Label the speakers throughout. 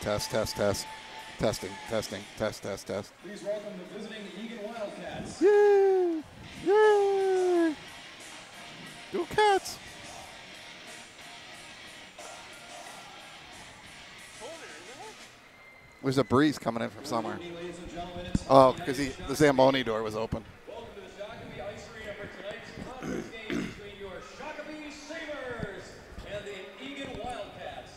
Speaker 1: Test, test, test. Testing, testing, test, test, test.
Speaker 2: Please welcome the visiting Eagan Wildcats.
Speaker 1: Yay! Yay! Go Cats! There's a breeze coming in from somewhere. Oh, because the Zamboni door was open.
Speaker 2: Welcome to the Shakopee Ice Arena for tonight's conference game between your Shakopee Sabres and the Eagan Wildcats.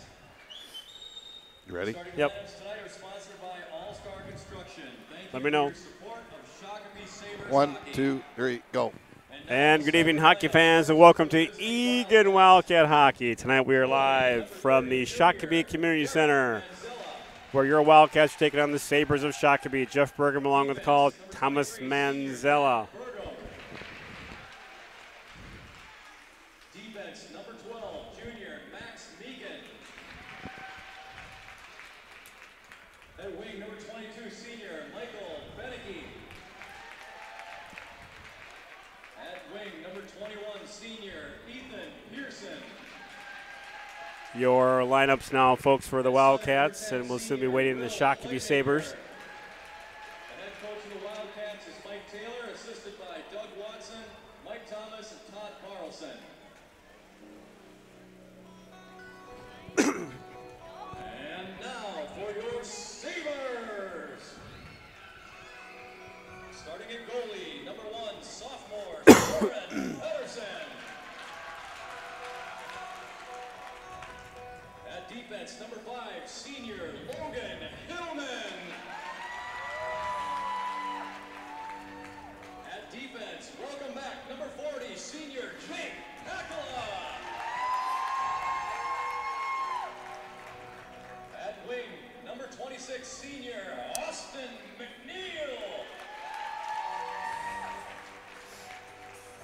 Speaker 1: You ready?
Speaker 3: Yep.
Speaker 2: Tonight are sponsored by All-Star Construction. Thank you
Speaker 3: Let me know.
Speaker 2: for your support of Shakopee Sabres
Speaker 1: 1,
Speaker 2: hockey.
Speaker 1: 2, 3, go.
Speaker 3: And good evening, hockey fans, and welcome to Eagan Wildcat Hockey. Tonight we are live from the Shakopee Community Center, where your Wildcats are taking on the Sabres of Shakopee. Jeff Bergam along with the call, Thomas Manzella.
Speaker 2: Defense, number 12, junior Max Eagan. At wing, number 22, senior Michael Beneke. At wing, number 21, senior Ethan Pearson.
Speaker 3: Your lineups now, folks, for the Wildcats, and we'll soon be waiting the Shakopee Sabres.
Speaker 2: The head coach of the Wildcats is Mike Taylor, assisted by Doug Watson, Mike Thomas, and Todd Carlson. And now for your Sabres. Starting at goalie, number 1, sophomore, Soren Pedersen. At defense, number 5, senior Logan Hillman. At defense, welcome back, number 40, senior Jake Hakala. At wing, number 26, senior Austin McNeil.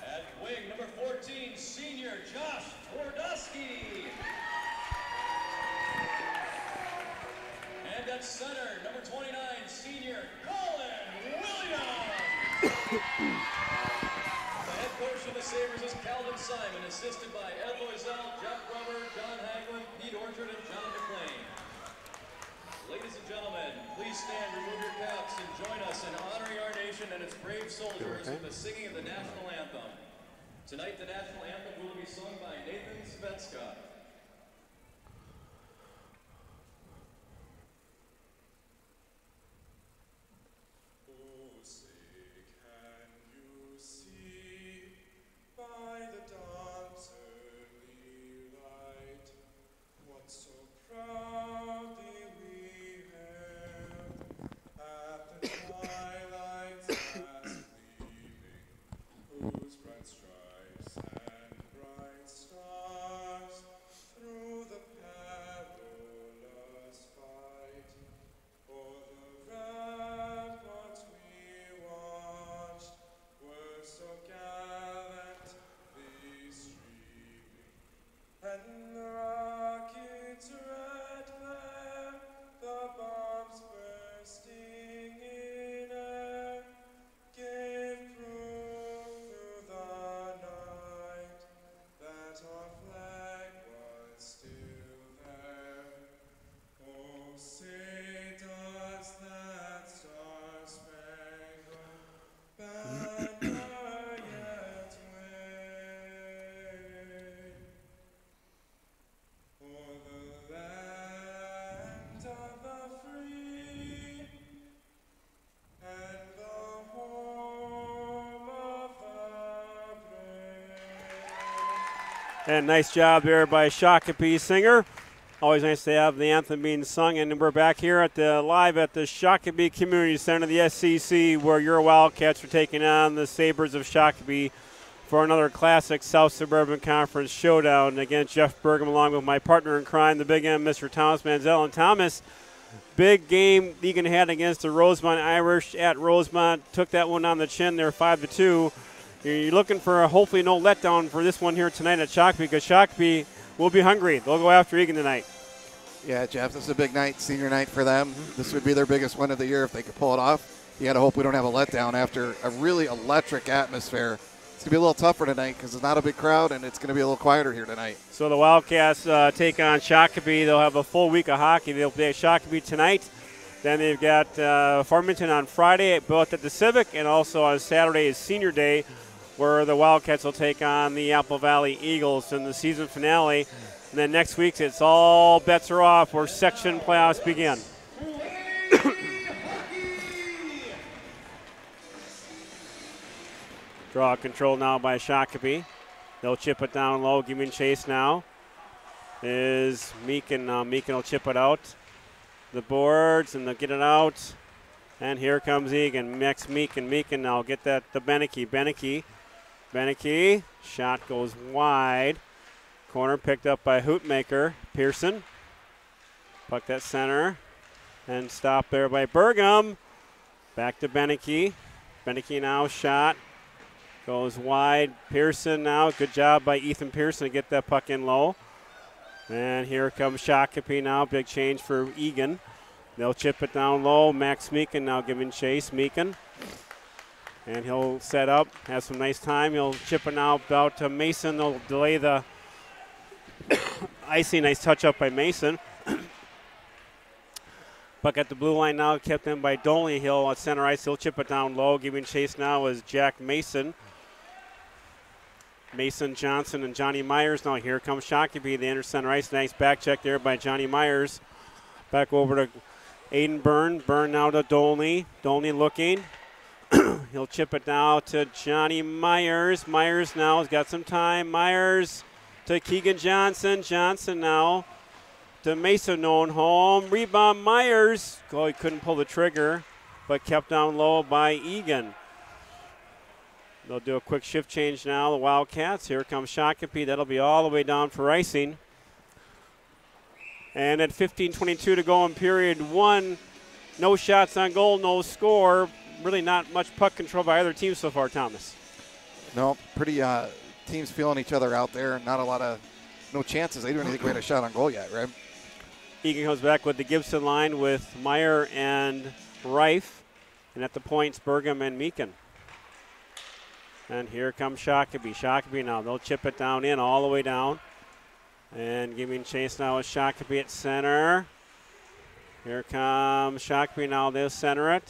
Speaker 2: At wing, number 14, senior Josh Twardowski. And at center, number 29, senior Colin Williams. The head coach of the Sabres is Calvin Simon, assisted by Ed Loisel, Jeff Rubber, John Haglund, Pete Orchard, and John McLean. Ladies and gentlemen, please stand, remove your caps, and join us in honoring our nation and its brave soldiers with the singing of the national anthem. Tonight, the national anthem will be sung by Nathan Svetska.
Speaker 4: By the dawn's early light, what so proudly we hailed at the twilight's last gleaming, whose bright stripes and bright stars through the perilous fight, o'er the ramparts we watched, were so gallantly streaming, and the rocket's red glare, the bombs bursting in air, gave proof through the night that our flag was still there. Oh, say does that star-spangled banner yet wave o'er the land of the free and the home of the brave?
Speaker 3: And nice job there by Shakopee singer. Always nice to have the anthem being sung. And we're back here at the live at the Shakopee Community Center, the SCC, where your Wildcats are taking on the Sabres of Shakopee for another classic South Suburban Conference showdown. Again, Jeff Bergam along with my partner in crime, the Big M, Mr. Thomas Manziel. And Thomas, big game Eagan had against the Rosemont Irish at Rosemont. Took that one on the chin there, 5-2. You're looking for hopefully no letdown for this one here tonight at Shakopee, because Shakopee will be hungry. They'll go after Eagan tonight.
Speaker 1: Yeah, Jeff, this is a big night, senior night for them. This would be their biggest win of the year if they could pull it off. You got to hope we don't have a letdown after a really electric atmosphere It's going to be a little tougher tonight because it's not a big crowd, and it's going to be a little quieter here tonight.
Speaker 3: So the Wildcats take on Shakopee. They'll have a full week of hockey. They'll play Shakopee tonight. Then they've got Farmington on Friday, both at the Civic, and also on Saturday is Senior Day, where the Wildcats will take on the Apple Valley Eagles in the season finale. And then next week, it's all bets are off where section playoffs begin. Draw control now by Shakopee. They'll chip it down low, giving chase now. Is Meakin. Meakin will chip it out. The boards, and they'll get it out. And here comes Eagan. Next Meakin. Meakin now get that to Beneke. Beneke. Shot goes wide. Corner picked up by Hootmaker. Pearson. Puck that center. And stopped there by Burgum. Back to Beneke. Beneke now shot. Goes wide. Pearson now. Good job by Ethan Pearson to get that puck in low. And here comes Shakopee now. Big change for Eagan. They'll chip it down low. Max Meakin now giving chase. Meakin. And he'll set up. Has some nice time. He'll chip it now out to Mason. They'll delay the icing. Nice touch up by Mason. Puck at the blue line now. Kept in by Dolney. He'll at center ice. He'll chip it down low. Giving chase now is Jack Mason. Mason, Johnson, and Johnny Myers. Now here comes Shakopee. They enter center ice. Nice back check there by Johnny Myers. Back over to Aiden Byrne. Byrne now to Dolney. Dolney looking. He'll chip it now to Johnny Myers. Myers now has got some time. Myers to Keegan Johnson. Johnson now to Mason known home. Rebound Myers. Oh, he couldn't pull the trigger, but kept down low by Eagan. They'll do a quick shift change now, the Wildcats. Here comes Shakopee. That'll be all the way down for icing. And at 15:22 to go in period one, no shots on goal, no score. Really not much puck control by either team so far, Thomas.
Speaker 1: No, pretty teams feeling each other out there. Not a lot of, no chances. They don't even think we had a shot on goal yet, right?
Speaker 3: Eagan comes back with the Gibson line with Meyer and Reif. And at the points, Burgum and Meakin. And here comes Shakopee. Shakopee now. They'll chip it down in all the way down. And giving chase now is Shakopee at center. Here comes Shakopee now. They'll center it.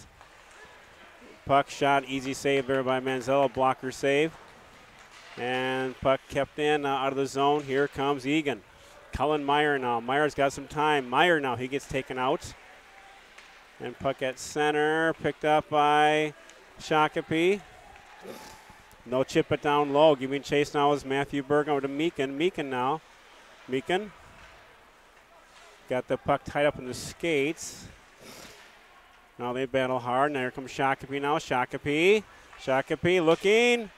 Speaker 3: Puck shot. Easy save there by Manzello. Blocker save. And puck kept in out of the zone. Here comes Eagan. Cullen Meyer now. Meyer's got some time. Meyer now. He gets taken out. And puck at center. Picked up by Shakopee. No chip it down low. Giving chase now is Matthew Berg over to Meakin. Meakin now. Meakin. Got the puck tied up in the skates. Now they battle hard. And there comes Shakopee now. Shakopee. Shakopee looking.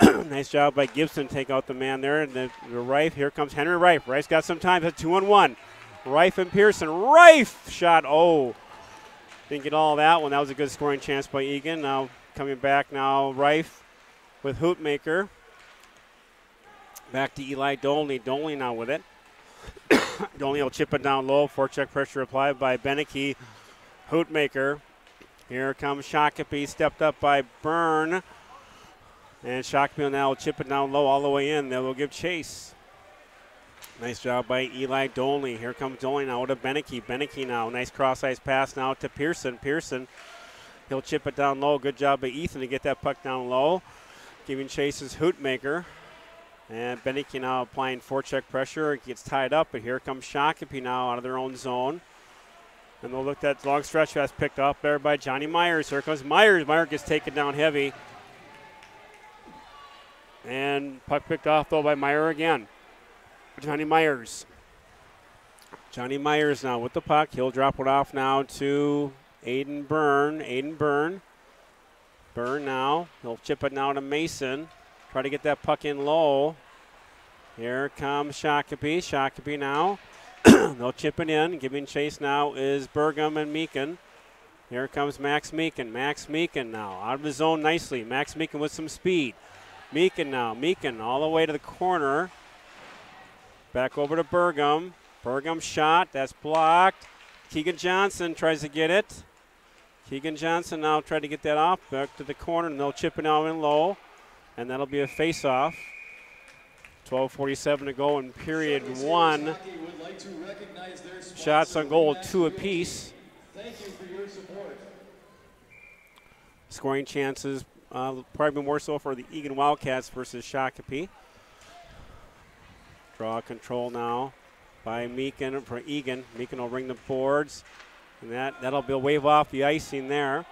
Speaker 3: Nice job by Gibson. Take out the man there. And the Reif. Here comes Henry Reif. Reif's got some time. That's 2-on-1. Reif and Pearson. Reif shot. Oh. Didn't get all that one. That was a good scoring chance by Eagan. Now coming back now. Reif with Hootmaker. Back to Eli Dolney. Dolney now with it. Dolney will chip it down low. Forecheck pressure applied by Beneke. Hootmaker. Here comes Shakopee. Stepped up by Byrne. And Shakopee now will chip it down low all the way in. They will give chase. Nice job by Eli Dolney. Here comes Dolney now to Beneke. Beneke now. Nice cross-ice pass now to Pearson. Pearson. He'll chip it down low. Good job by Ethan to get that puck down low. Giving chase is Hootmaker. And Beneke now applying forecheck pressure. It gets tied up, but here comes Shakopee now out of their own zone. And they'll look at that long stretch pass picked up there by Johnny Myers. Here comes Myers. Myers gets taken down heavy. And puck picked off, though, by Meyer again. Johnny Myers. Johnny Myers now with the puck. He'll drop it off now to Aiden Byrne. Aiden Byrne. Byrne now. He'll chip it now to Mason. Try to get that puck in low. Here comes Shakopee. Shakopee now. They'll chip it in. Giving chase now is Burgum and Meakin. Here comes Max Meakin. Max Meakin now out of the zone nicely. Max Meakin with some speed. Meakin now. Meakin all the way to the corner. Back over to Burgum. Burgum shot. That's blocked. Keegan Johnson tries to get it. Keegan Johnson now tried to get that off. Back to the corner, and they'll chip it now in low. and that'll be a face-off. 12:47 to go in period one. Shots on goal, 2 apiece.
Speaker 2: Thank you for your support.
Speaker 3: Scoring chances probably more so for the Eagan Wildcats versus Shakopee. Draw control now by Meakin for Eagan. Meakin will ring the boards, and that'll be a wave off the icing there.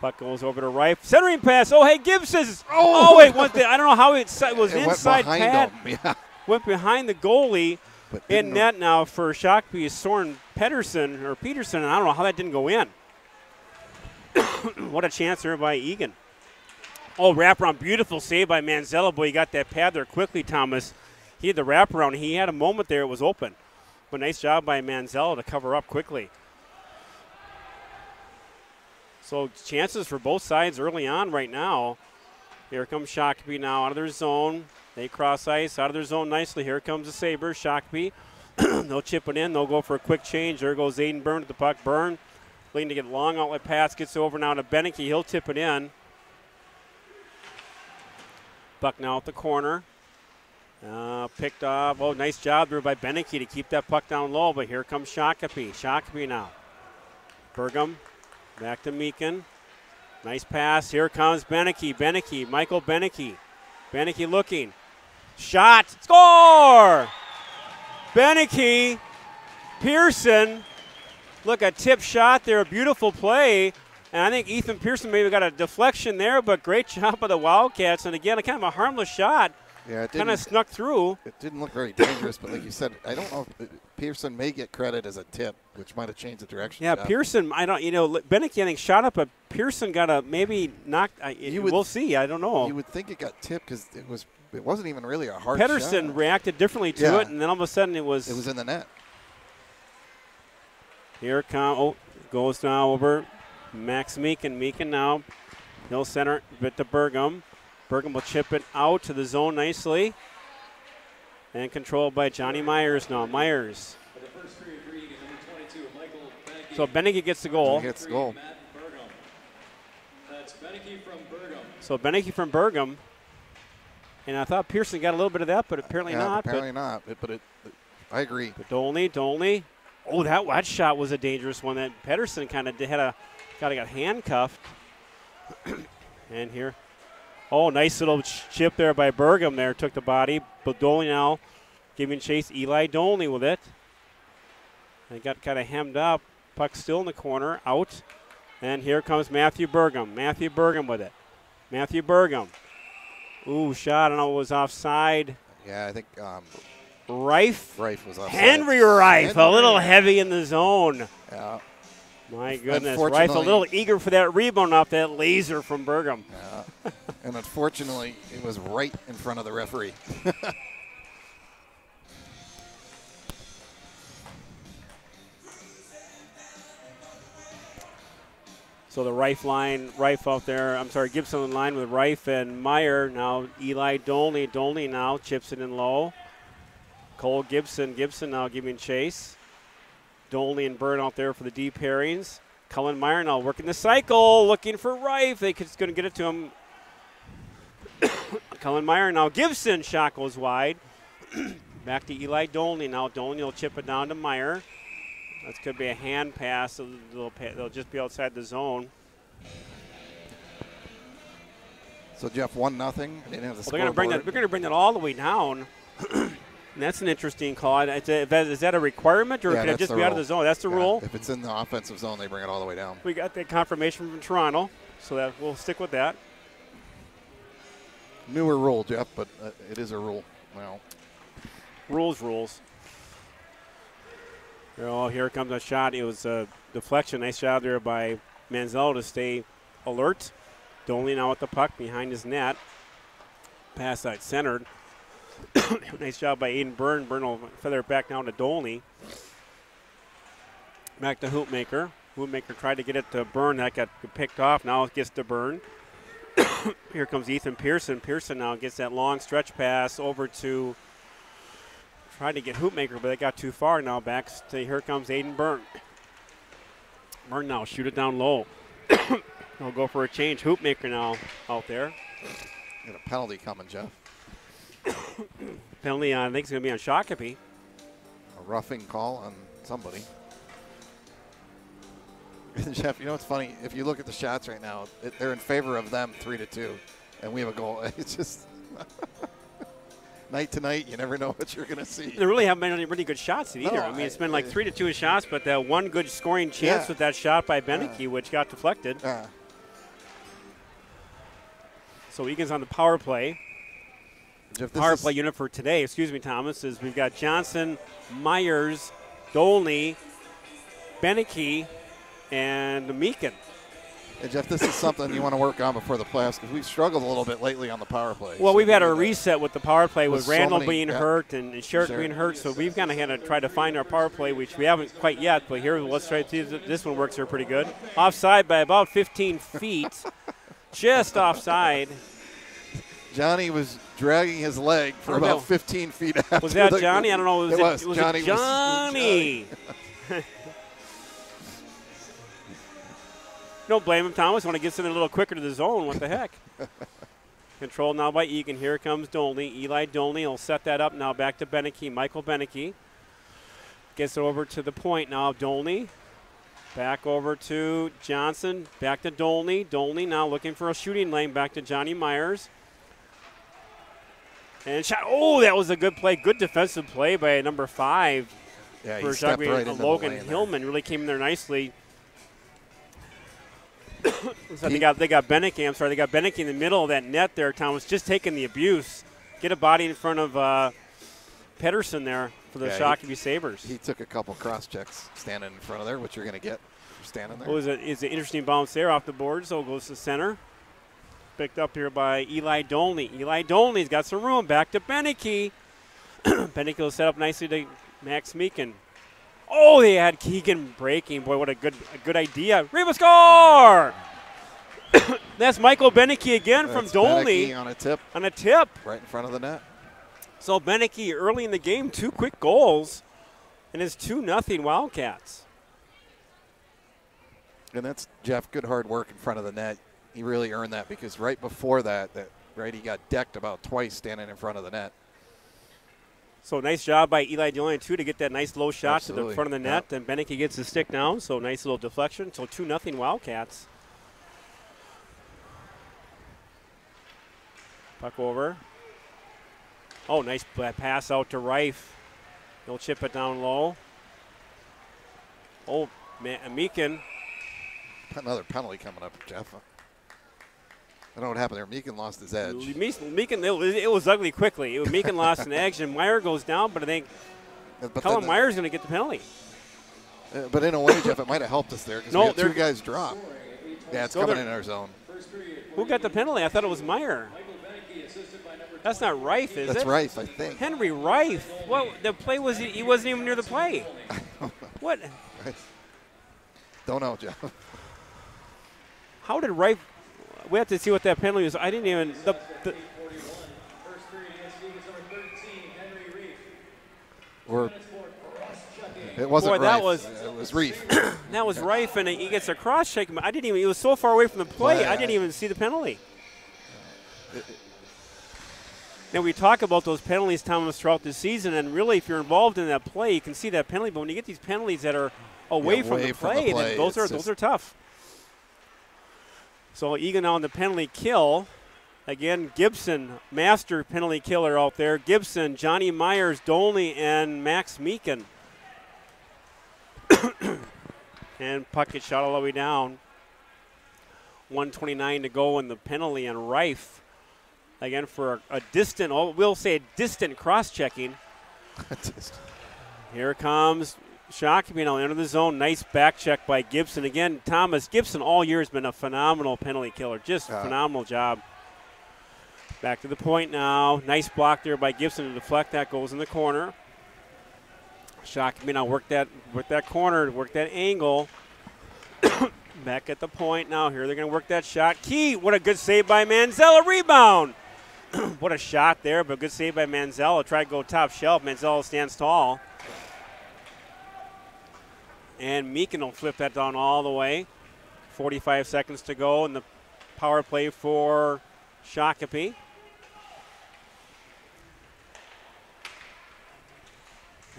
Speaker 3: Puck goes over to Rife. Centering pass. Oh, hey, Gibson's. Oh wait, I don't know how it was inside pad.
Speaker 1: Yeah.
Speaker 3: Went behind the goalie.
Speaker 1: But
Speaker 3: In net now for Shakopee is Soren Peterson. And I don't know how that didn't go in. What a chance there by Eagan. Oh, wraparound. Beautiful save by Manzello. Boy, he got that pad there quickly, Thomas. He had the wraparound. He had a moment there. It was open. But nice job by Manzello to cover up quickly. So chances for both sides early on right now. Here comes Shakopee now out of their zone. They cross ice out of their zone nicely. Here comes the Sabres. Shakopee. They'll chip it in. They'll go for a quick change. There goes Aiden Byrne at the puck. Byrne looking to get long outlet pass. Gets over now to Beneke. He'll tip it in. Puck now at the corner. Picked up. Oh, nice job there by Beneke to keep that puck down low. But here comes Shakopee. Shakopee now. Burgum back to Meakin. Nice pass. Here comes Beneke. Michael Beneke. Beneke looking. Shot. Score! Beneke. Pearson. Look, a tip shot there. A beautiful play. And I think Ethan Pearson maybe got a deflection there, but great job by the Wildcats. And again, kind of a harmless shot.
Speaker 1: Yeah, it
Speaker 3: kind of snuck through.
Speaker 1: It didn't look very dangerous, but like you said, I don't know if Pearson may get credit as a tip, which might have changed the direction.
Speaker 3: Yeah, Pearson, Beneke, I think, shot up, but Pearson got a maybe knocked. We'll see. I don't know.
Speaker 1: You would think it got tipped because it wasn't even really a hard
Speaker 3: Pedersen
Speaker 1: shot.
Speaker 3: reacted differently to it, and then all of a sudden it was
Speaker 1: in the net.
Speaker 3: Here goes now over Max Meakin. Meakin now. He'll center it bit to Burgum. Burgum will chip it out to the zone nicely. And controlled by Johnny Myers now. Myers. So Beneke gets the goal.
Speaker 1: He gets the goal.
Speaker 2: That's Beneke from Burgum.
Speaker 3: So Beneke from Burgum. And I thought Pearson got a little bit of that, but apparently not.
Speaker 1: Apparently not. But I agree.
Speaker 3: But Dolney. Oh, that shot was a dangerous one. That Pedersen kind of got handcuffed. And here. Oh, nice little chip there by Burgum there. Took the body. But Dolney now giving chase. Eli Dolney with it. And got kind of hemmed up. Puck still in the corner. Out. And here comes Matthew Burgum. Matthew Burgum with it. Matthew Burgum. Ooh, shot. I don't know. It was offside.
Speaker 1: Yeah, I think
Speaker 3: Rife
Speaker 1: was offside.
Speaker 3: Henry Rife. A little heavy in the zone.
Speaker 1: Yeah.
Speaker 3: My goodness. Rife a little eager for that rebound off that laser from Burgum.
Speaker 1: Yeah. And unfortunately, it was right in front of the referee.
Speaker 3: So the Rife out there. I'm sorry, Gibson in line with Rife and Meyer. Now Eli Dolney. Dolney now chips it in low. Cole Gibson. Gibson now giving chase. Dolney and Byrne out there for the deep pairings. Cullen Meyer now working the cycle, looking for Rife. They're going to get it to him. Cullen Meyer now. Gibson shot goes wide. Back to Eli Dolney now. Dolney will chip it down to Meyer. That could be a hand pass. They'll just be outside the zone.
Speaker 1: So Jeff, 1-0. They didn't have the
Speaker 3: They're going to bring that all the way down. And that's an interesting call. Is that a requirement, or can it just be out of the zone? That's the rule.
Speaker 1: If it's in the offensive zone, they bring it all the way down.
Speaker 3: We got that confirmation from Toronto, so that we'll stick with that.
Speaker 1: Newer rule, Jeff, but it is a rule. Well,
Speaker 3: rules. Oh, here comes a shot. It was a deflection. Nice job there by Manzello to stay alert. Dolney now with the puck behind his net. Pass side centered. Nice job by Aiden Byrne. Byrne will feather it back down to Dolney. Back to Hoopmaker. Hoopmaker tried to get it to Byrne. That got picked off. Now it gets to Byrne. Here comes Ethan Pearson. Pearson now gets that long stretch pass over to, tried to get Hoopmaker, but they got too far. Now back to, here comes Aiden Byrne. Byrne now shoot it down low. He'll go for a change. Hoopmaker now out there.
Speaker 1: Got a penalty coming, Jeff.
Speaker 3: Penalty on, I think it's going to be on Shakopee.
Speaker 1: A roughing call on somebody. Jeff, you know what's funny? If you look at the shots right now, they're in favor of them 3-2, and we have a goal. It's just night to night. You never know what you're going to see.
Speaker 3: There really haven't been any really good shots either.
Speaker 1: No,
Speaker 3: I mean, it's been like 3-2 shots, but that one good scoring chance with that shot by Beneke, which got deflected. So Eagan's on the power play.
Speaker 1: Jeff,
Speaker 3: Power play unit for today, excuse me, Thomas, is we've got Johnson, Myers, Dolney, Beneke, and Meakin.
Speaker 1: And Jeff, this is something you want to work on before the playoffs because we've struggled a little bit lately on the power play.
Speaker 3: Well, we've had a reset with the power play with
Speaker 1: so
Speaker 3: Randall
Speaker 1: many,
Speaker 3: being hurt and Sherrick being hurt, so we've kind of had to try to find our power play, which we haven't quite yet, but here, let's try to see if this one works here pretty good. Offside by about 15 feet, just offside.
Speaker 1: Johnny was dragging his leg for about 15 feet after.
Speaker 3: Was that Johnny? I don't know.
Speaker 1: Was
Speaker 3: Johnny.
Speaker 1: Johnny.
Speaker 3: Don't blame him, Thomas. Want to get something a little quicker to the zone. What the heck? Controlled now by Eagan. Here comes Dolney. Eli Dolney will set that up now back to Beneke. Michael Beneke gets it over to the point now. Dolney back over to Johnson. Back to Dolney. Dolney now looking for a shooting lane. Back to Johnny Myers. And shot. Oh, that was a good play. Good defensive play by number 5
Speaker 1: Yeah,
Speaker 3: for
Speaker 1: he stepped right into
Speaker 3: Logan
Speaker 1: the lane
Speaker 3: Hillman. Really came in there nicely. So they got Beneke. I'm sorry, they got Beneke in the middle of that net there. Thomas just taking the abuse. Get a body in front of Pedersen there for the Shakopee Sabres.
Speaker 1: He took a couple cross checks standing in front of there, which you're going to get for standing there.
Speaker 3: It was an interesting bounce there off the board, so it goes to center. Picked up here by Eli Dolney. Eli Dolney's got some room. Back to Beneke. Beneke will set up nicely to Max Meakin. Oh, they had Keegan breaking. Boy, what a good idea. Reba score! That's Michael Beneke again from Dolney.
Speaker 1: Beneke on a tip.
Speaker 3: On a tip.
Speaker 1: Right in front of the net.
Speaker 3: So Beneke early in the game, 2 quick goals, and it's 2-0 Wildcats.
Speaker 1: And that's, Jeff, good hard work in front of the net. He really earned that because right before that, he got decked about twice standing in front of the net.
Speaker 3: So nice job by Eli Dolney, too, to get that nice low shot to the front of the net.
Speaker 1: Yep.
Speaker 3: And Beneke gets the stick down, so nice little deflection. So 2-0 Wildcats. Puck over. Oh, nice pass out to Reif. He'll chip it down low. Oh, Meakin.
Speaker 1: Another penalty coming up, Jeff. I don't know what happened there. Meakin lost his edge.
Speaker 3: Meakin, it was ugly quickly. Meakin lost an edge, and Meyer goes down, but I think Colin Meyer's going to get the penalty.
Speaker 1: But in a way, Jeff, it might have helped us there because we had 2 guys drop. Yeah, it's coming in our zone.
Speaker 3: Who got the penalty? I thought it was Meyer. That's not Reif, is it?
Speaker 1: That's Reif, I think.
Speaker 3: Henry Reif. Well, the play was he wasn't even near the play. What?
Speaker 1: Don't know, Jeff.
Speaker 3: How did Reif? We have to see what that penalty was. I didn't even.
Speaker 1: It wasn't
Speaker 3: Boy, that
Speaker 1: Reif.
Speaker 3: was.
Speaker 1: It was Reif.
Speaker 3: That was Reif, and he gets a cross check. I didn't even. He was so far away from the play. I didn't even see the penalty. Now, we talk about those penalties, Thomas, throughout the season, and really, if you're involved in that play, you can see that penalty. But when you get these penalties that are away from the play, then those are tough. So Eagan on the penalty kill. Again, Gibson, master penalty killer out there. Gibson, Johnny Myers, Dolney, and Max Meakin. And puck gets shot all the way down. 1:29 to go in the penalty, and Reif. Again, for a distant, we'll say a distant cross-checking. Here comes Shakopee now into the zone. Nice back check by Gibson. Again, Thomas Gibson all year has been a phenomenal penalty killer. Just a phenomenal job. Back to the point now. Nice block there by Gibson to deflect. That goes in the corner. Shakopee now work that corner, work that angle. Back at the point now. Here they're going to work that shot. Key, what a good save by Manzella. Rebound. What a shot there, but good save by Manzella. Try to go top shelf. Manzella stands tall. And Meakin will flip that down all the way. 45 seconds to go in the power play for Shakopee.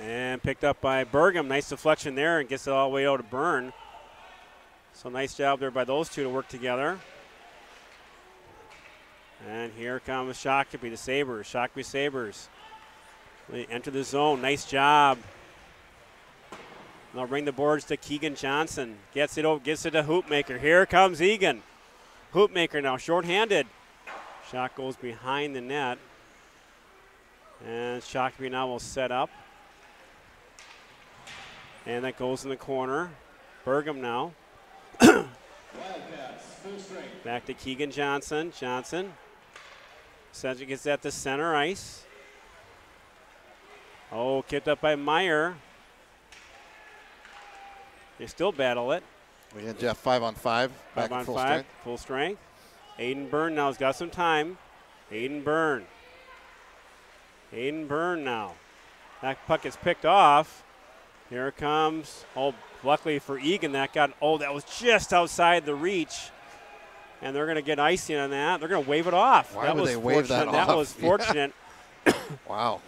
Speaker 3: And picked up by Burgum. Nice deflection there and gets it all the way out to Byrne. So nice job there by those two to work together. And here comes Shakopee, the Sabres. Shakopee Sabres. They enter the zone. Nice job. They'll bring the boards to Keegan Johnson. Gets it over, gets it to Hoopmaker. Here comes Eagan. Hoopmaker now shorthanded. Shot goes behind the net. And Shakopee now will set up. And that goes in the corner. Burgum now. Back to Keegan Johnson. Johnson. Cedric gets that to center ice. Oh, kicked up by Meyer. They still battle it.
Speaker 1: We had Jeff 5-on-5. Back
Speaker 3: 5 on
Speaker 1: full
Speaker 3: 5.
Speaker 1: strength.
Speaker 3: Full strength. Aiden Byrne now has got some time. Aiden Byrne. Aiden Byrne now. That puck is picked off. Here it comes. Oh, luckily for Eagan, that was just outside the reach. And they're going to get icing on that. They're going to wave it off.
Speaker 1: Why would they wave that off?
Speaker 3: That was fortunate.
Speaker 1: Yeah. Wow.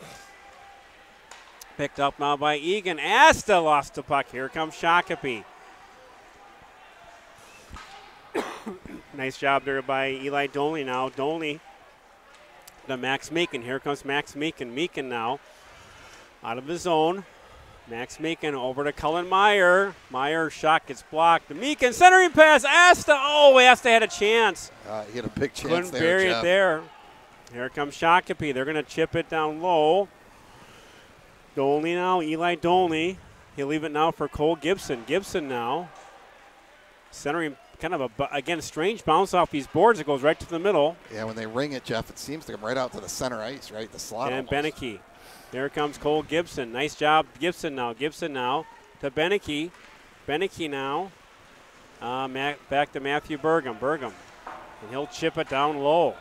Speaker 3: Picked up now by Eagan. Asta lost the puck. Here comes Shakopee. Nice job there by Eli Dolney now. Dolney to Max Meekin. Here comes Max Meekin. Meekin now out of his zone. Max Meekin over to Cullen Meyer. Meyer shot gets blocked. The Meekin centering pass. Asta. Oh, Asta had a chance.
Speaker 1: He had a big chance.
Speaker 3: Couldn't
Speaker 1: there,
Speaker 3: bury
Speaker 1: Jeff.
Speaker 3: it there. Here comes Shakopee. They're going to chip it down low. Dolney now. Eli Dolney. He'll leave it now for Cole Gibson. Gibson now. Centering kind of again, strange bounce off these boards. It goes right to the middle.
Speaker 1: Yeah, when they ring it, Jeff, it seems to come right out to the center ice, right? The slot.
Speaker 3: And
Speaker 1: almost.
Speaker 3: Beneke. There comes Cole Gibson. Nice job, Gibson now. Gibson now to Beneke. Beneke now. Back to Matthew Burgum. Burgum. And he'll chip it down low.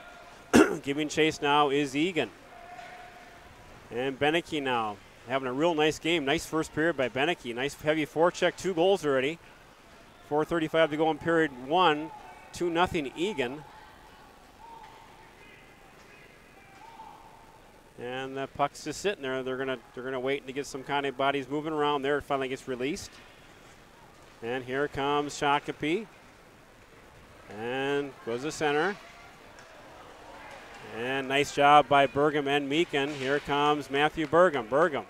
Speaker 3: Giving chase now is Eagan. And Beneke now having a real nice game. Nice first period by Beneke. Nice heavy forecheck. 2 goals already. 4:35 to go in period 1. 2-0 Eagan. And the puck's just sitting there. They're gonna wait to get some kind of bodies moving around there. It finally gets released. And here comes Shakopee. And goes to center. And nice job by Burgum and Meekin. Here comes Matthew Burgum. Burgum.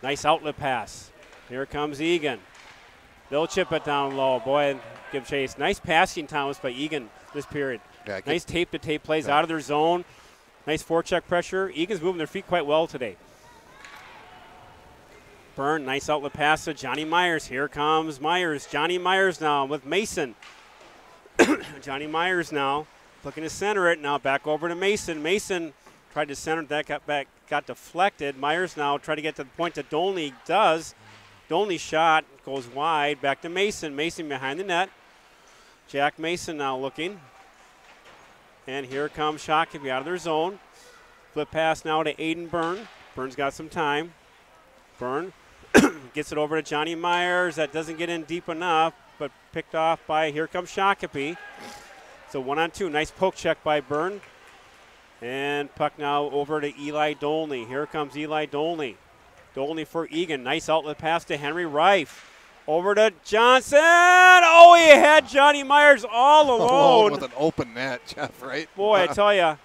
Speaker 3: Nice outlet pass. Here comes Eagan. They'll chip it down low. Boy, give chase. Nice passing, Thomas, by Eagan this period.
Speaker 1: Yeah,
Speaker 3: nice tape-to-tape plays out of their zone. Nice forecheck pressure. Egan's moving their feet quite well today. Byrne, nice outlet pass to Johnny Myers. Here comes Myers. Johnny Myers now with Mason. Johnny Myers now looking to center it. Now back over to Mason. Mason tried to center that, got deflected. Myers now tried to get to the point that Dolney does. Dolney shot goes wide. Back to Mason. Mason behind the net. Jack Mason now looking. And here comes Shakopee out of their zone. Flip pass now to Aiden Byrne. Byrne's got some time. Byrne gets it over to Johnny Myers. That doesn't get in deep enough, but picked off by, here comes Shakopee. So 1-on-2. Nice poke check by Byrne. And puck now over to Eli Dolney. Here comes Eli Dolney. Dolney for Eagan. Nice outlet pass to Henry Reif. Over to Johnson. Oh, he had Johnny Myers all alone.
Speaker 1: With an open net, Jeff, right?
Speaker 3: Boy, I tell you.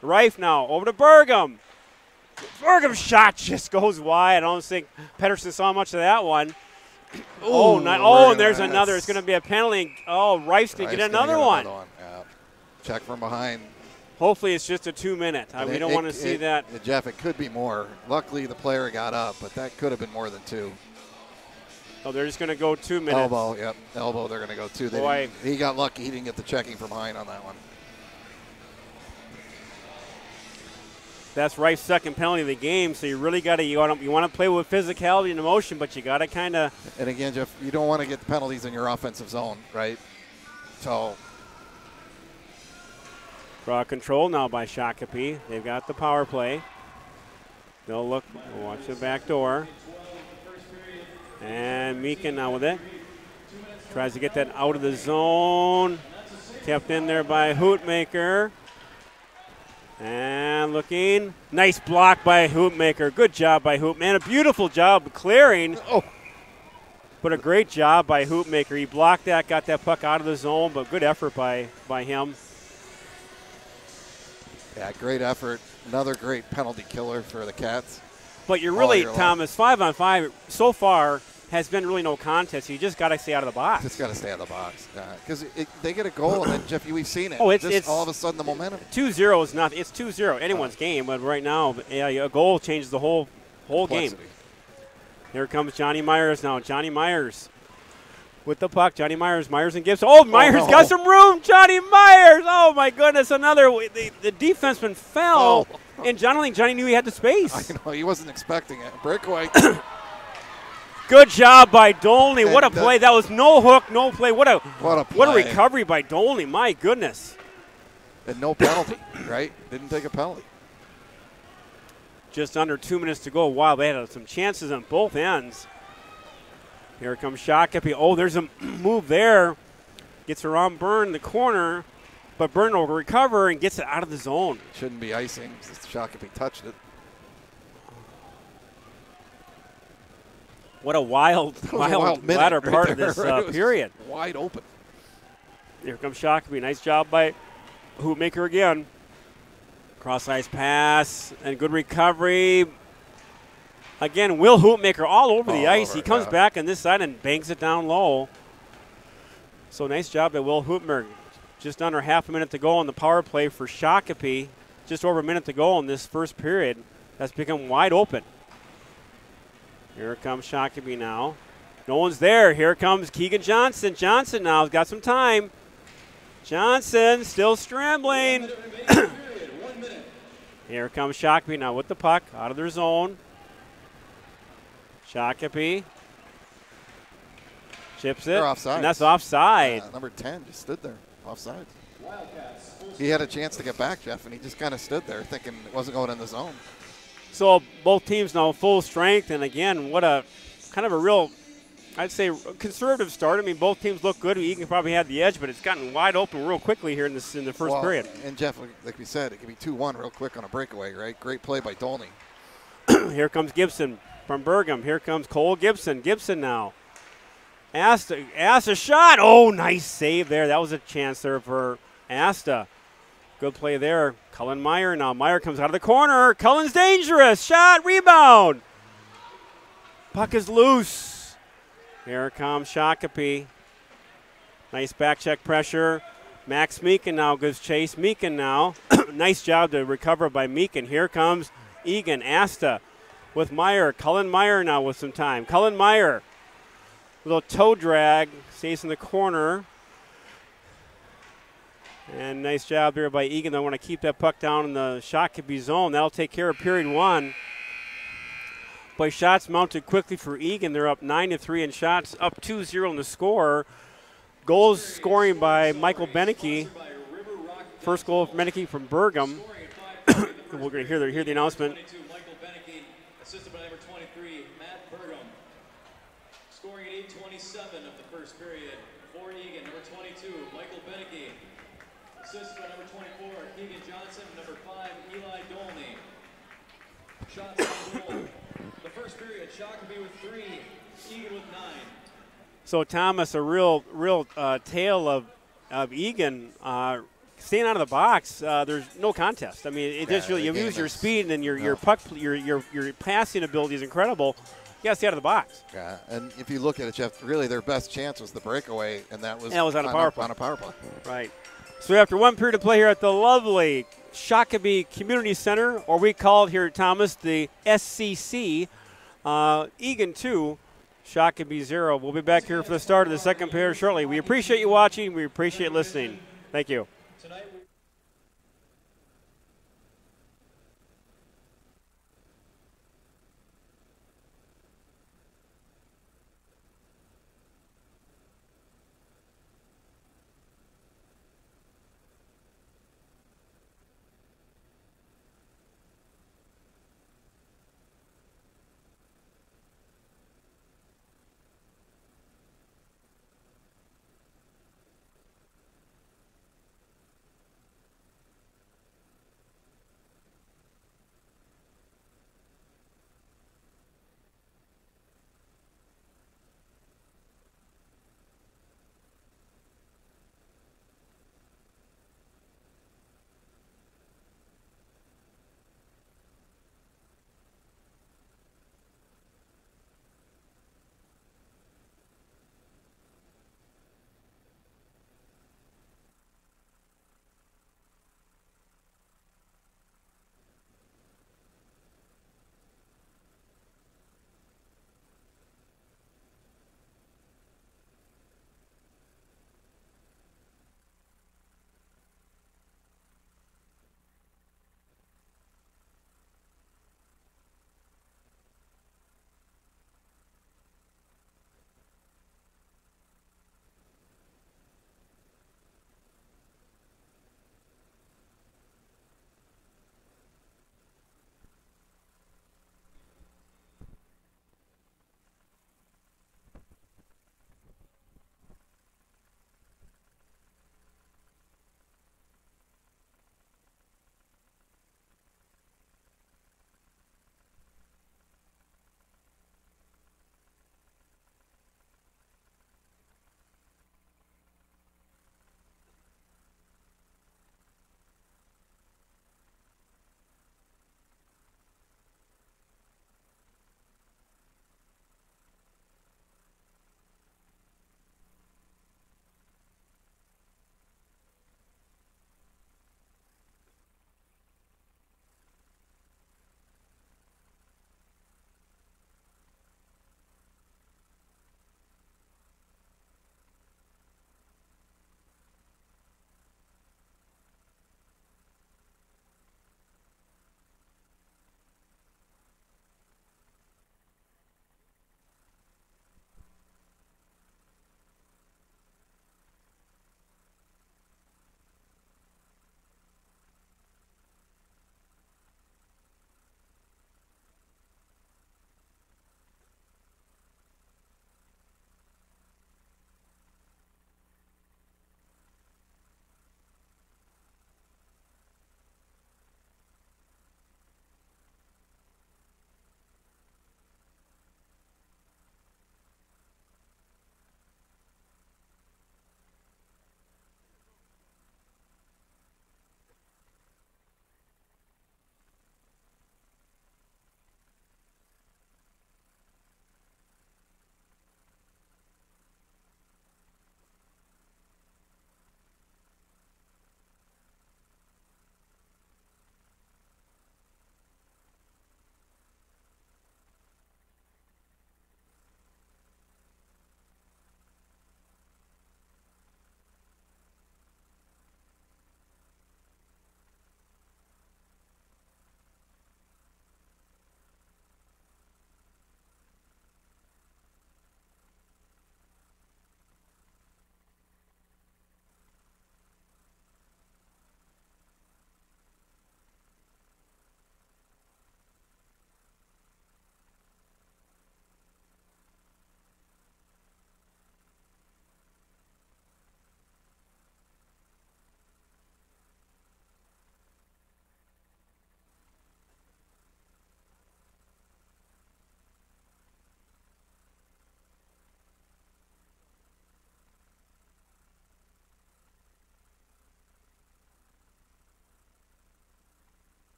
Speaker 3: Rife now over to Burgum. Burgum's shot just goes wide. I don't think Pedersen saw much of that one. And there's another. It's going to be a penalty. Oh, Rife's going to get another one.
Speaker 1: Yeah. Check from behind.
Speaker 3: Hopefully it's just a 2-minute. We don't want to see that.
Speaker 1: Jeff, it could be more. Luckily, the player got up, but that could have been more than 2.
Speaker 3: Oh, they're just going to go 2 minutes.
Speaker 1: Elbow, yep. Elbow, they're going to go 2.
Speaker 3: Boy.
Speaker 1: He got lucky. He didn't get the checking from behind on that one.
Speaker 3: That's Rife's second penalty of the game, so you really got to, you want to play with physicality and emotion, but you got to kind of.
Speaker 1: And again, Jeff, you don't want to get the penalties in your offensive zone, right? So.
Speaker 3: Draw control now by Shakopee. They've got the power play. They'll look, watch the back door. And Meekin now with it. Tries to get that out of the zone. Kept in there by Hootmaker. And looking. Nice block by Hoopmaker. Good job by Hoop. Man, a beautiful job clearing.
Speaker 1: Oh.
Speaker 3: But a great job by Hoopmaker. He blocked that, got that puck out of the zone, but good effort by him.
Speaker 1: Yeah, great effort. Another great penalty killer for the Cats.
Speaker 3: But you're really,
Speaker 1: long.
Speaker 3: Thomas, 5-on-5 so far has been really no contest. You just got to stay out of the box.
Speaker 1: Just got to stay out of the box. Because they get a goal, and then, Jeff, we've seen it.
Speaker 3: Oh, it's
Speaker 1: all of a sudden the momentum.
Speaker 3: 2-0 is nothing. It's 2-0, anyone's game. But right now, a goal changes the whole game. Here comes Johnny Myers now. Johnny Myers with the puck. Johnny Myers. Myers and Gibson. Oh, Myers got some room. Johnny Myers. Oh, my goodness. Another. The defenseman fell. And Johnny knew he had the space.
Speaker 1: I know. He wasn't expecting it. Breakaway.
Speaker 3: Good job by Dolney. What a play. That was no hook, no play. What a recovery by Dolney. My goodness.
Speaker 1: And no penalty, right? Didn't take a penalty.
Speaker 3: Just under 2 minutes to go. Wow, they had some chances on both ends. Here comes Shakopee. Oh, there's a move there. Gets around Byrne in the corner, but Byrne will recover and gets it out of the zone.
Speaker 1: Shouldn't be icing since Shakopee touched it.
Speaker 3: What a wild latter part of this period.
Speaker 1: Wide open.
Speaker 3: Here comes Shakopee. Nice job by Hoopmaker again. Cross-ice pass and good recovery. Again, Will Hoopmaker all over the ice. He comes back on this side and bangs it down low. So nice job by Will Hoopmaker. Just under half a minute to go on the power play for Shakopee. Just over a minute to go in this first period. That's become wide open. Here comes Shakopee now. No one's there. Here comes Keegan Johnson. Johnson now has got some time. Johnson still scrambling. Here comes Shakopee now with the puck out of their zone. Shakopee chips it.
Speaker 1: They're offside.
Speaker 3: And that's offside.
Speaker 1: Number 10 just stood there, offside. He had a chance to get back, Jeff, and he just kind of stood there thinking it wasn't going in the zone.
Speaker 3: So both teams now full strength, and again, what a kind of a real, I'd say, conservative start. I mean, both teams look good. Eagan probably had the edge, but it's gotten wide open real quickly here in the first period.
Speaker 1: And Jeff, like we said, it could be 2-1 real quick on a breakaway, right? Great play by Dolney.
Speaker 3: Here comes Gibson from Bergam. Here comes Cole Gibson. Gibson now. Asta shot. Oh, nice save there. That was a chance there for Asta. Good play there. Cullen Meyer now. Meyer comes out of the corner. Cullen's dangerous. Shot, rebound. Puck is loose. Here comes Shakopee. Nice back check pressure. Max Meekin now gives chase. Meekin now. Nice job to recover by Meekin. Here comes Eagan. Asta with Meyer. Cullen Meyer now with some time. Cullen Meyer. Little toe drag. Stays in the corner. And nice job there by Eagan. They want to keep that puck down in the Shakopee zone. That'll take care of period one. But shots mounted quickly for Eagan. They're up 9-3 in shots, up 2-0 in the score. Goals scoring by Michael Beneke. First goal of Beneke from Bergam. We're going to hear the announcement.
Speaker 2: Michael Beneke, assisted by number 23, Matt Bergam. Scoring at 8:27 of the first period for Eagan. Number 22, Michael Beneke. Assisted by number 24, Keegan Johnson. Number 5, Eli Dolney. Shots on goal. The first period, Shakopee with 3, Eagan with 9.
Speaker 3: So Thomas, a real tale of Eagan staying out of the box. There's no contest. I mean, it just really, you use your speed and your puck, your passing ability is incredible. You got to stay out of the box.
Speaker 1: Yeah, and if you look at it, Jeff, really their best chance was the breakaway, and that was
Speaker 3: on a power play.
Speaker 1: On a power play.
Speaker 3: Right. So after one period of play here at the lovely Shakopee Community Center, or we call it here at Thomas the SCC, Eagan 2, Shakopee 0. We'll be back here for the start of the second period shortly. We appreciate you watching. We appreciate listening. Thank you.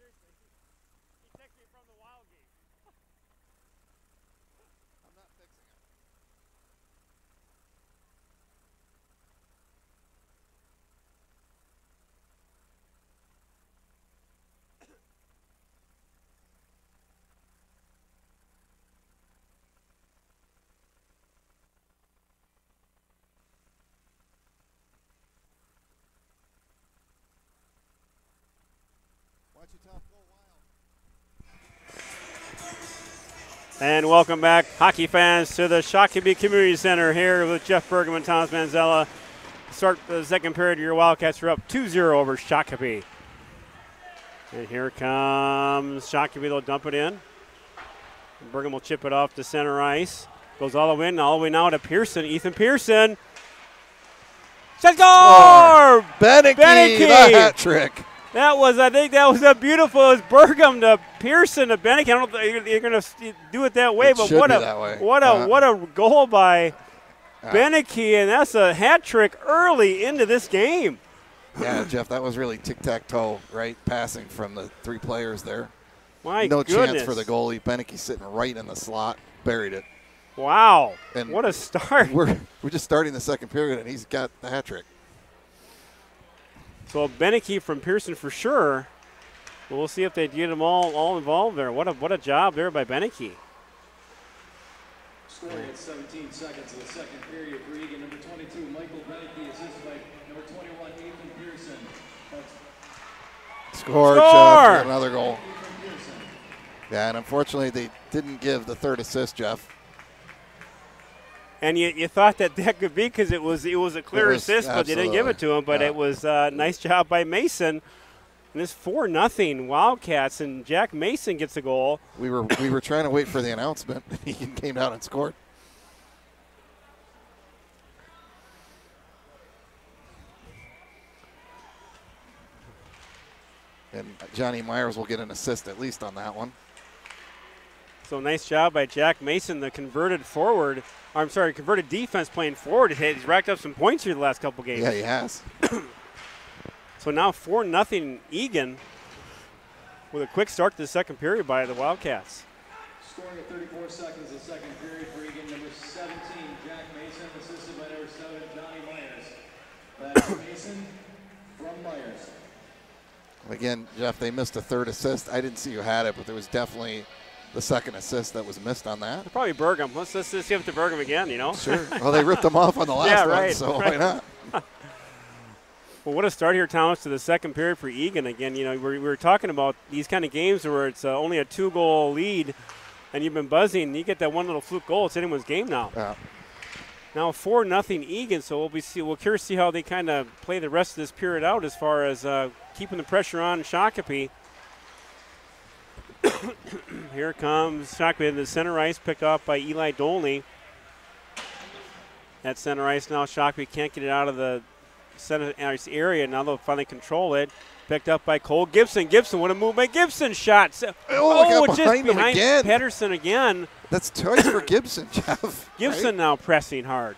Speaker 1: I'm not fixing it. Watch your top go wild.
Speaker 3: And welcome back, hockey fans, to the Shakopee Community Center here with Jeff Bergman and Thomas Manzella. Start the second period. Your Wildcats are up 2-0 over Shakopee. And here comes Shakopee. They'll dump it in. Bergman will chip it off to center ice. Goes all the way now to Pearson. Ethan Pearson. Score!
Speaker 1: Oh, Beneke, the hat trick.
Speaker 3: That was, I think that was a beautiful, it was Bergman to Pearson to Beneke. I don't think you're going to do it that way, but what a goal by Beneke, and that's a hat trick early into this game.
Speaker 1: Yeah, Jeff, that was really tic-tac-toe, right? Passing from the three players there.
Speaker 3: My
Speaker 1: no
Speaker 3: goodness.
Speaker 1: chance for the goalie. Beneke sitting right in the slot, buried it.
Speaker 3: Wow,
Speaker 1: and
Speaker 3: what a start.
Speaker 1: We're just starting the second period, and he's got the hat trick.
Speaker 3: So Beneke from Pearson for sure. We'll see if they get them all involved there. What a job there by Beneke.
Speaker 2: Scoring at 17 seconds of the second period for Eagan. Number 22, Michael Beneke, assisted by number 21, Ethan Pearson.
Speaker 1: Score! Jeff, another goal. Yeah, and unfortunately they didn't give the third assist, Jeff.
Speaker 3: And you thought that could be because it was a clear assist, but they didn't give it to him. But it was a nice job by Mason. And it's 4-0 Wildcats, and Jack Mason gets a goal.
Speaker 1: We were trying to wait for the announcement. He came down and scored. And Johnny Myers will get an assist at least on that one.
Speaker 3: So nice job by Jack Mason, the converted defense playing forward. He's racked up some points here the last couple games.
Speaker 1: Yeah, he has.
Speaker 3: So now 4-0 Eagan with a quick start to the second period by the Wildcats.
Speaker 2: Scoring at 34 seconds of the second period for Eagan, number 17, Jack Mason, assisted by number 7, Johnny Myers. That's Mason from Myers.
Speaker 1: Again, Jeff, they missed a third assist. I didn't see who had it, but there was definitely the second assist that was missed on that.
Speaker 3: Probably Bergman. Let's give it to Bergman again, you know?
Speaker 1: Sure. Well, they ripped him off on the last one, so why not?
Speaker 3: Well, what a start here, Thomas, to the second period for Eagan. Again, you know, we were talking about these kind of games where it's only a 2-goal lead, and you've been buzzing, and you get that one little fluke goal. It's anyone's game now.
Speaker 1: Yeah.
Speaker 3: Now 4-0 Eagan, so we'll curious to see how they kind of play the rest of this period out as far as keeping the pressure on Shakopee. Here comes Shakopee in the center ice, picked off by Eli Dolney. At center ice now, Shakopee can't get it out of the center ice area. Now they'll finally control it. Picked up by Cole Gibson. Gibson, what a move by Gibson. Shot.
Speaker 1: Just behind him again.
Speaker 3: Pedersen again.
Speaker 1: That's twice for Gibson, Jeff.
Speaker 3: Gibson
Speaker 1: right?
Speaker 3: now pressing hard.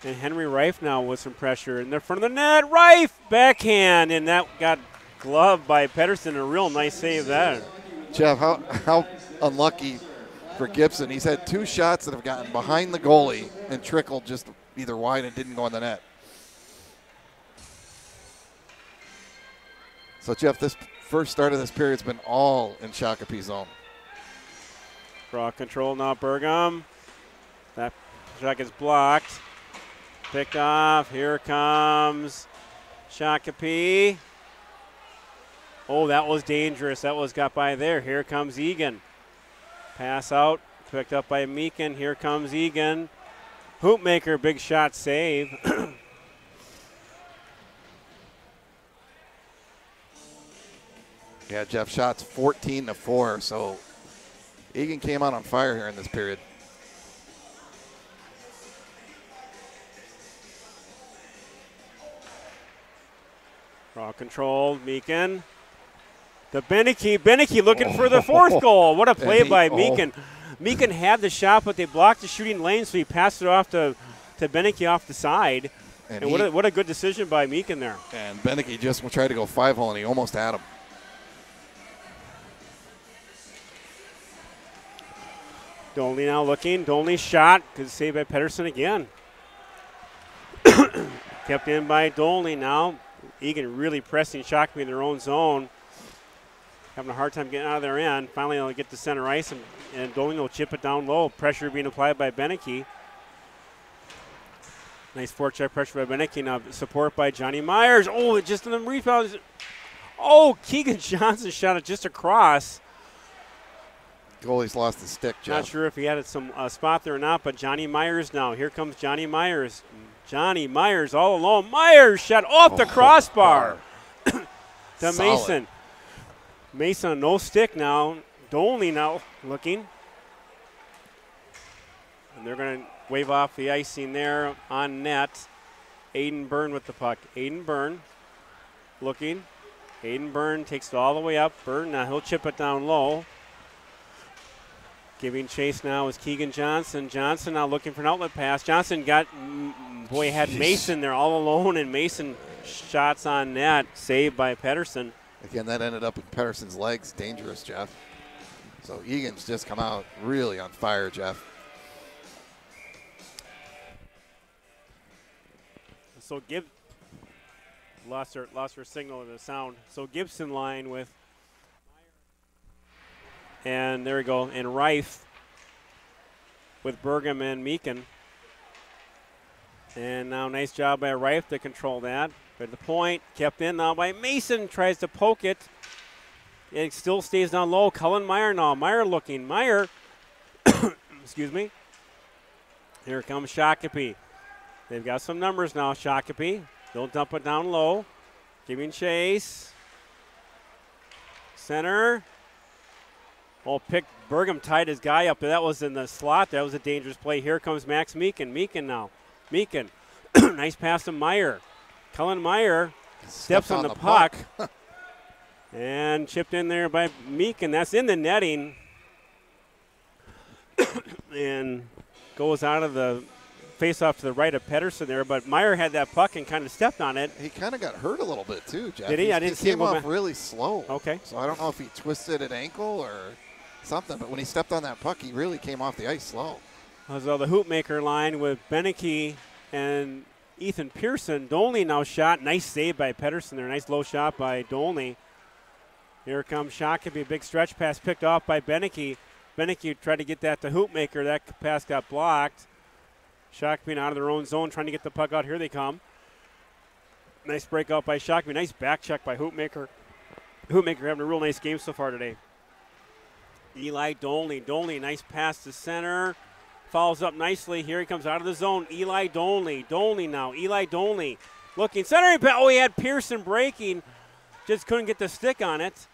Speaker 3: And Henry Reif now with some pressure in the front of the net. Reif, backhand, and that got gloved by Pedersen. A real nice save there.
Speaker 1: Jeff, how unlucky for Gibson. He's had 2 shots that have gotten behind the goalie and trickled just either wide and didn't go in the net. So, Jeff, this first start of this period's been all in Shakopee zone.
Speaker 3: Draw control now, Bergam. That shot gets blocked. Picked off. Here comes Shakopee. Oh, that was dangerous. That was got by there. Here comes Eagan. Pass out. Picked up by Meekin. Here comes Eagan. Hoopmaker, big shot save.
Speaker 1: Yeah, Jeff, shots 14-4. So Eagan came out on fire here in this period.
Speaker 3: Draw control, Meekin. The Beneke looking for the fourth goal. What a play by Meekin. Meekin had the shot, but they blocked the shooting lane, so he passed it off to Beneke off the side. And what a good decision by Meakin there.
Speaker 1: And Beneke just tried to go 5-hole, and he almost had him.
Speaker 3: Dolney now looking. Dolney shot. Good save by Pedersen again. Kept in by Dolney now. Eagan really pressing Shakopee in their own zone. Having a hard time getting out of their end. Finally, they'll get to center ice, and Dolney will chip it down low. Pressure being applied by Beneke. Nice forecheck pressure by Beneke. Now support by Johnny Myers. Oh, just in the rebound. Oh, Keegan Johnson shot it just across.
Speaker 1: Goalie's lost the stick, Jeff.
Speaker 3: Not sure if he had some spot there or not, but Johnny Myers now. Here comes Johnny Myers. Johnny Myers all alone. Myers shot off the crossbar to
Speaker 1: Solid.
Speaker 3: Mason. Mason, no stick now. Dolney now looking. And they're going to wave off the icing there on net. Aiden Byrne with the puck. Aiden Byrne looking. Aiden Byrne takes it all the way up. Byrne now he'll chip it down low. Giving chase now is Keegan Johnson. Johnson now looking for an outlet pass. Johnson had Mason there all alone, and Mason shots on net. Saved by Pedersen.
Speaker 1: Again, that ended up in Pedersen's legs. Dangerous, Jeff. So Egan's just come out really on fire, Jeff.
Speaker 3: So lost her signal and the sound. So Gibson line with, and there we go, and Reif with Burgum and Meakin. And now nice job by Reif to control that. But the point kept in now by Mason, tries to poke it. It still stays down low. Cullen Meyer now. Meyer looking. Meyer, excuse me. Here comes Shakopee. They've got some numbers now, Shakopee. They'll dump it down low. Giving chase. Center. Oh, Burgum tied his guy up. That was in the slot. That was a dangerous play. Here comes Max Meakin. Meakin now. Meakin. Nice pass to Meyer. Cullen Meyer steps on the puck. And chipped in there by Meakin. That's in the netting. And goes out of the face-off to the right of Pedersen there. But Meyer had that puck and kind of stepped on it.
Speaker 1: He kind of got hurt a little bit too, Jeff.
Speaker 3: Did he? I didn't see him
Speaker 1: came off really slow.
Speaker 3: Okay.
Speaker 1: So I don't know if he twisted an ankle or something. But when he stepped on that puck, he really came off the ice slow.
Speaker 3: So the Hoopmaker line with Beneke and Ethan Pearson. Dolney now shot. Nice save by Pedersen there. Nice low shot by Dolney. Here comes Shakopee. Big stretch pass picked off by Beneke. Beneke tried to get that to Hoopmaker. That pass got blocked. Shakopee out of their own zone trying to get the puck out. Here they come. Nice breakout by Shakopee. Nice back check by Hoopmaker. Hoopmaker having a real nice game so far today. Eli Dolney. Dolney, nice pass to center. Follows up nicely. Here he comes out of the zone. Eli Dolney. Dolney now. Eli Dolney looking. Centering. Oh, he had Pearson breaking. Just couldn't get the stick on it.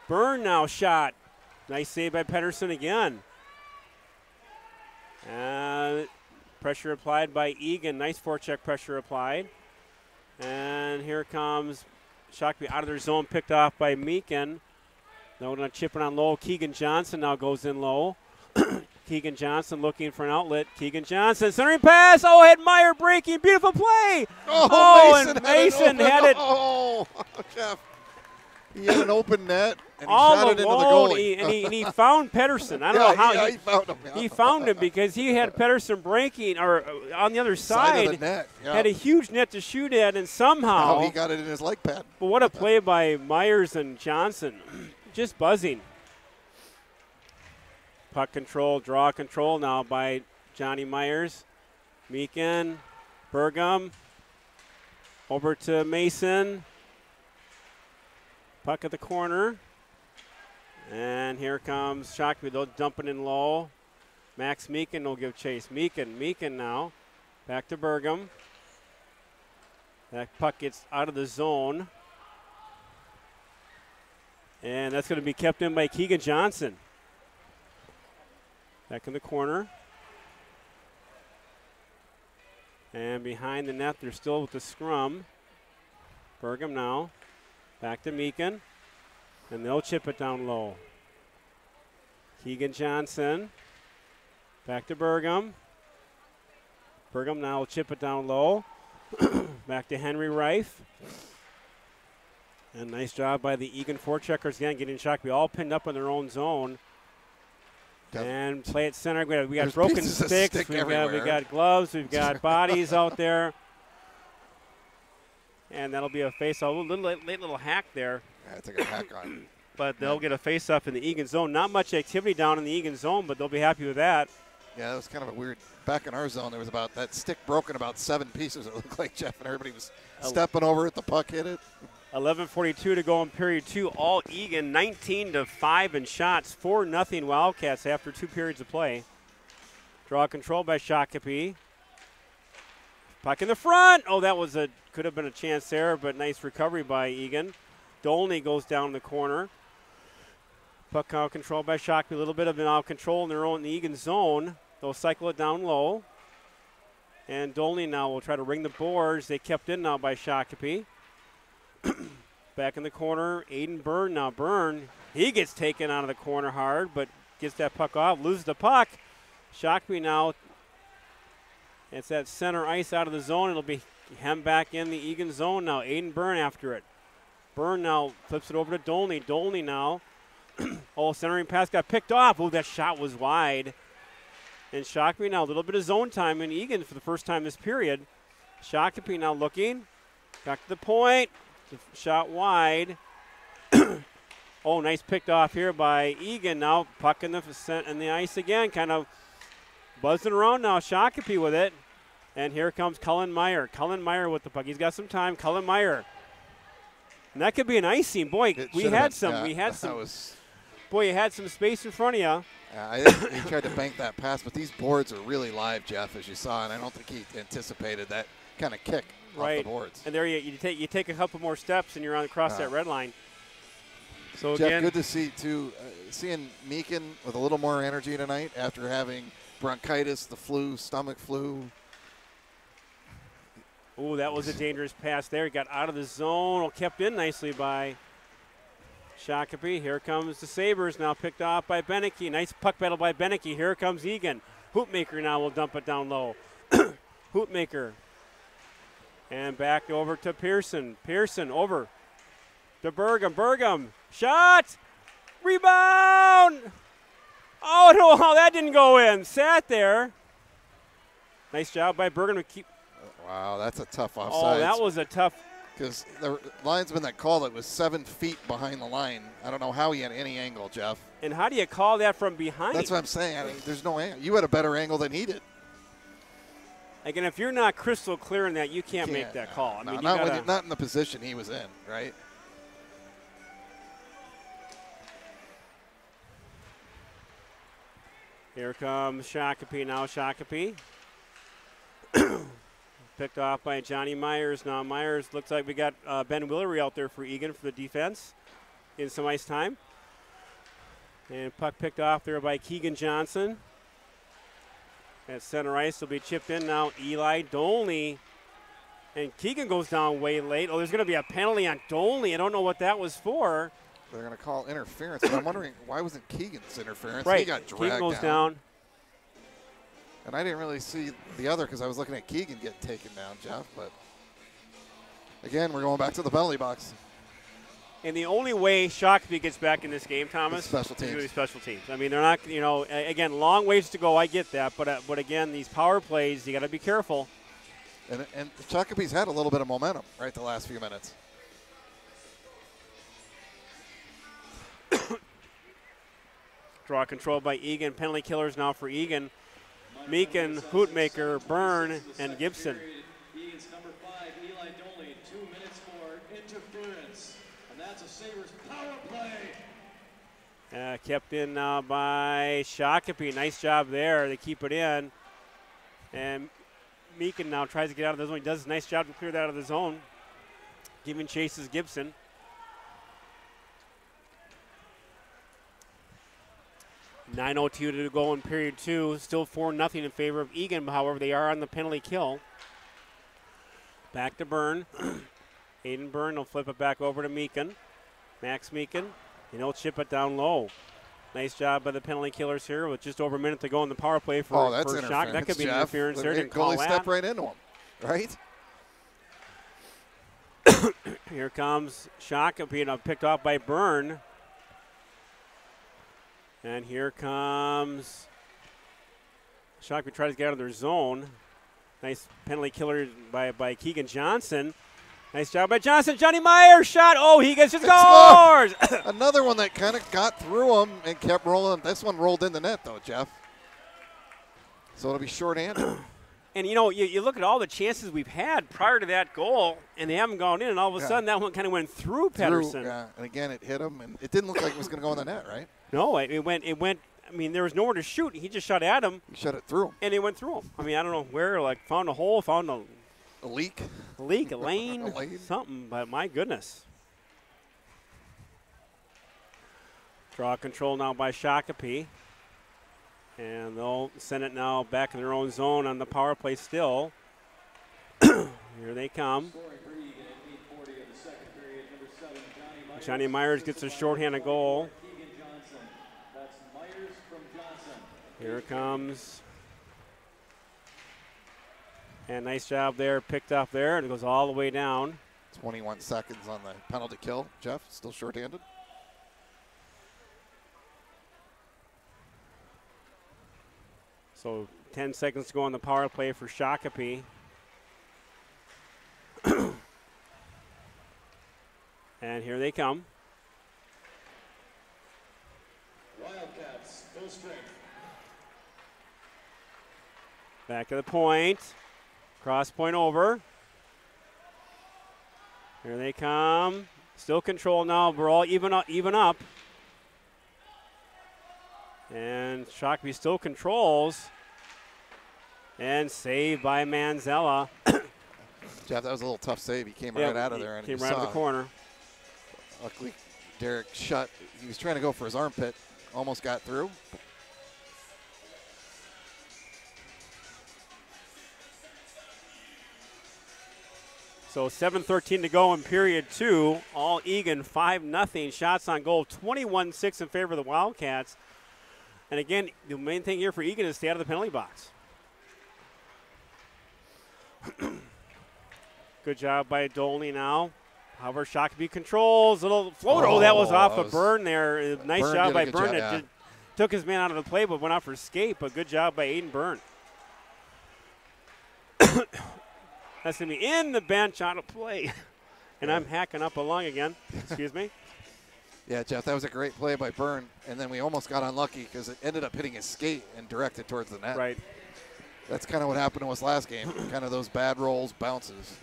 Speaker 3: Byrne now shot. Nice save by Pedersen again. Pressure applied by Eagan. Nice forecheck pressure applied. And here comes Shakopee out of their zone, picked off by Meakin. Now going to chip it on low. Keegan Johnson now goes in low. Keegan Johnson looking for an outlet. Keegan Johnson, centering pass. Oh, had Meyer breaking. Beautiful play.
Speaker 1: And
Speaker 3: Mason had it.
Speaker 1: Oh, Jeff. He had an open net, and he
Speaker 3: all
Speaker 1: shot it into the goalie.
Speaker 3: And he found Pedersen. I don't know how.
Speaker 1: He found him. Yeah.
Speaker 3: He found him because he had Pedersen breaking or on the other side.
Speaker 1: Of the net. Yeah.
Speaker 3: Had a huge net to shoot at, and somehow.
Speaker 1: He got it in his leg pad.
Speaker 3: But what a play by Myers and Johnson. Just buzzing. Puck control, draw control now by Johnny Myers. Meakin, Burgum. Over to Mason. Puck at the corner. And here comes Shakopee. They'll dump it in low. Max Meakin will give chase. Meakin now. Back to Burgum. That puck gets out of the zone. And that's going to be kept in by Keegan Johnson. Back in the corner. And behind the net, they're still with the scrum. Burgum now. Back to Meakin. And they'll chip it down low. Keegan Johnson. Back to Burgum. Burgum now will chip it down low. Back to Henry Reif. And nice job by the Eagan forecheckers again, getting Shakopee all pinned up in their own zone. And play at center. We got broken sticks. We got gloves. We've got bodies out there. And that'll be a face-off. A late little hack there.
Speaker 1: Yeah, I took a hack on.
Speaker 3: But they'll get a face-off in the Eagan zone. Not much activity down in the Eagan zone, but they'll be happy with that.
Speaker 1: Yeah, that was kind of a weird. Back in our zone, there was about that stick broken about 7 pieces. It looked like, Jeff, and everybody was stepping over it. The puck hit it.
Speaker 3: 11:42 to go in period 2. All Eagan, 19-5 in shots. 4-0 Wildcats after 2 periods of play. Draw control by Shakopee. Puck in the front. Oh, that was could have been a chance there, but nice recovery by Eagan. Dolney goes down the corner. Puck out control by Shakopee. A little bit of an out control in their own Eagan zone. They'll cycle it down low. And Dolney now will try to ring the boards. They kept in now by Shakopee. Back in the corner, Aiden Byrne now. Byrne, he gets taken out of the corner hard, but gets that puck off, loses the puck. Shakopee now, it's that center ice out of the zone. It'll be hemmed back in the Eagan zone now. Aiden Byrne after it. Byrne now flips it over to Dolney. Dolney now. Oh, centering pass got picked off. Oh, that shot was wide. And Shakopee now a little bit of zone time in Eagan for the first time this period. Shakopee now looking. Back to the point. Shot wide. Oh, nice picked off here by Eagan now. Puck in the ice again. Kind of buzzing around now. Shakopee with it. And here comes Cullen Meyer. Cullen Meyer with the puck. He's got some time. Cullen Meyer. And that could be an icing. Boy, we had some. Boy, you had some space in front of you.
Speaker 1: I think he tried to bank that pass, but these boards are really live, Jeff, as you saw, and I don't think he anticipated that kind of kick off the boards.
Speaker 3: And there you take a couple more steps, and you're on across that red line. So
Speaker 1: Jeff,
Speaker 3: again,
Speaker 1: good to see too. Seeing Meakin with a little more energy tonight after having bronchitis, the flu, stomach flu.
Speaker 3: Oh, that was a dangerous pass there. He got out of the zone. Kept in nicely by Shakopee. Here comes the Sabres now, picked off by Beneke. Nice puck battle by Beneke. Here comes Eagan. Hoopmaker now will dump it down low. Hoopmaker. And back over to Pearson. Pearson over to Burgum. Burgum. Shot. Rebound. Oh, no, that didn't go in. Sat there. Nice job by Burgum to keep.
Speaker 1: Wow, that's a tough offside.
Speaker 3: Oh, that was a tough.
Speaker 1: Because the linesman that called it was 7 feet behind the line. I don't know how he had any angle, Jeff.
Speaker 3: And how do you call that from behind?
Speaker 1: That's what I'm saying. I mean, there's no angle. You had a better angle than he did.
Speaker 3: Again, if you're not crystal clear in that, you can't make that call.
Speaker 1: I mean, not in the position he was in, right?
Speaker 3: Here comes Shakopee now. Shakopee. Picked off by Johnny Myers. Now Myers looks like we got Ben Willery out there for Eagan for the defense in some ice time. And puck picked off there by Keegan Johnson. At center ice will be chipped in now. Eli Dolney. And Keegan goes down way late. Oh, there's going to be a penalty on Dolney. I don't know what that was for.
Speaker 1: They're going to call interference. But I'm wondering why wasn't Keegan's interference?
Speaker 3: Right.
Speaker 1: He got dragged
Speaker 3: Keegan goes down.
Speaker 1: And I didn't really see the other because I was looking at Keegan get taken down, Jeff. But, again, we're going back to the penalty box.
Speaker 3: And the only way Shakopee gets back in this game, Thomas,
Speaker 1: special teams.
Speaker 3: is really special teams. I mean, they're not, again, long ways to go. I get that. But again, these power plays, you got to be careful.
Speaker 1: And Shakopee's had a little bit of momentum, right, the last few minutes.
Speaker 3: Draw control by Eagan. Penalty killers now for Eagan. Meakin, Hootmaker, Byrne, and Gibson.
Speaker 2: Eagan's number 5, Eli Dolney, 2 minutes for interference. And that's a Sabres power play.
Speaker 3: Kept in now by Shakopee. Nice job there. They keep it in. And Meakin now tries to get out of the zone. He does a nice job to clear that out of the zone. Giving chases Gibson. .9:02 to go in period 2. Still 4-0 in favor of Eagan. However, they are on the penalty kill. Back to Byrne. Aiden Byrne will flip it back over to Meakin. Max Meakin. And he'll chip it down low. Nice job by the penalty killers here with just over a minute to go in the power play for
Speaker 1: that's
Speaker 3: Shock. That could be an interference there. Didn't call that.
Speaker 1: Step right into him, right?
Speaker 3: Here comes Shakopee, picked off by Byrne. And here comes Shakopee, tries to get out of their zone. Nice penalty killer by Keegan Johnson. Nice job by Johnson. Johnny Myers shot. Oh, he gets his scores.
Speaker 1: Another one that kind of got through him and kept rolling. This one rolled in the net, though, Jeff. So it'll be short-handed.
Speaker 3: And, you look at all the chances we've had prior to that goal, and they haven't gone in, and all of a sudden that one kind of went through Pedersen.
Speaker 1: And again, it hit him, and it didn't look like it was going to go in the net, right?
Speaker 3: No, it went. I mean, there was nowhere to shoot. He just shot at him.
Speaker 1: He shot it through him.
Speaker 3: And it went through him. I mean, I don't know where, found a hole, found a
Speaker 1: leak.
Speaker 3: A lane, something, but my goodness. Draw control now by Shakopee. And they'll send it now back in their own zone on the power play still. Here they come. Johnny Myers gets a shorthanded goal. Here it comes. And nice job there, picked up there, and it goes all the way down.
Speaker 1: 21 seconds on the penalty kill. Jeff, still shorthanded.
Speaker 3: So 10 seconds to go on the power play for Shakopee. And here they come.
Speaker 2: Wildcats, full strength.
Speaker 3: Back to the point. Cross point over. Here they come. Still control now. We're all even up. And Shakopee still controls. And saved by Manzella.
Speaker 1: Jeff, that was a little tough save. He came right out of there. And
Speaker 3: came right out of the corner.
Speaker 1: Luckily, Derek shut. He was trying to go for his armpit. Almost got through.
Speaker 3: So 7:13 to go in period 2. All Eagan 5-0. Shots on goal 21-6 in favor of the Wildcats. And again, the main thing here for Eagan is stay out of the penalty box. Good job by Dolney now. However, Shakopee controls. Little floater. Oh, that was off of Byrne there. Nice job by Byrne. That took his man out of the play but went out for escape. But good job by Aiden Byrne. That's going to be in the bench out of play. And I'm hacking up a lung again. Excuse me.
Speaker 1: Yeah, Jeff, that was a great play by Byrne. And then we almost got unlucky because it ended up hitting his skate and directed towards the net.
Speaker 3: Right.
Speaker 1: That's kind of what happened to us last game. Kind of those bad rolls, bounces.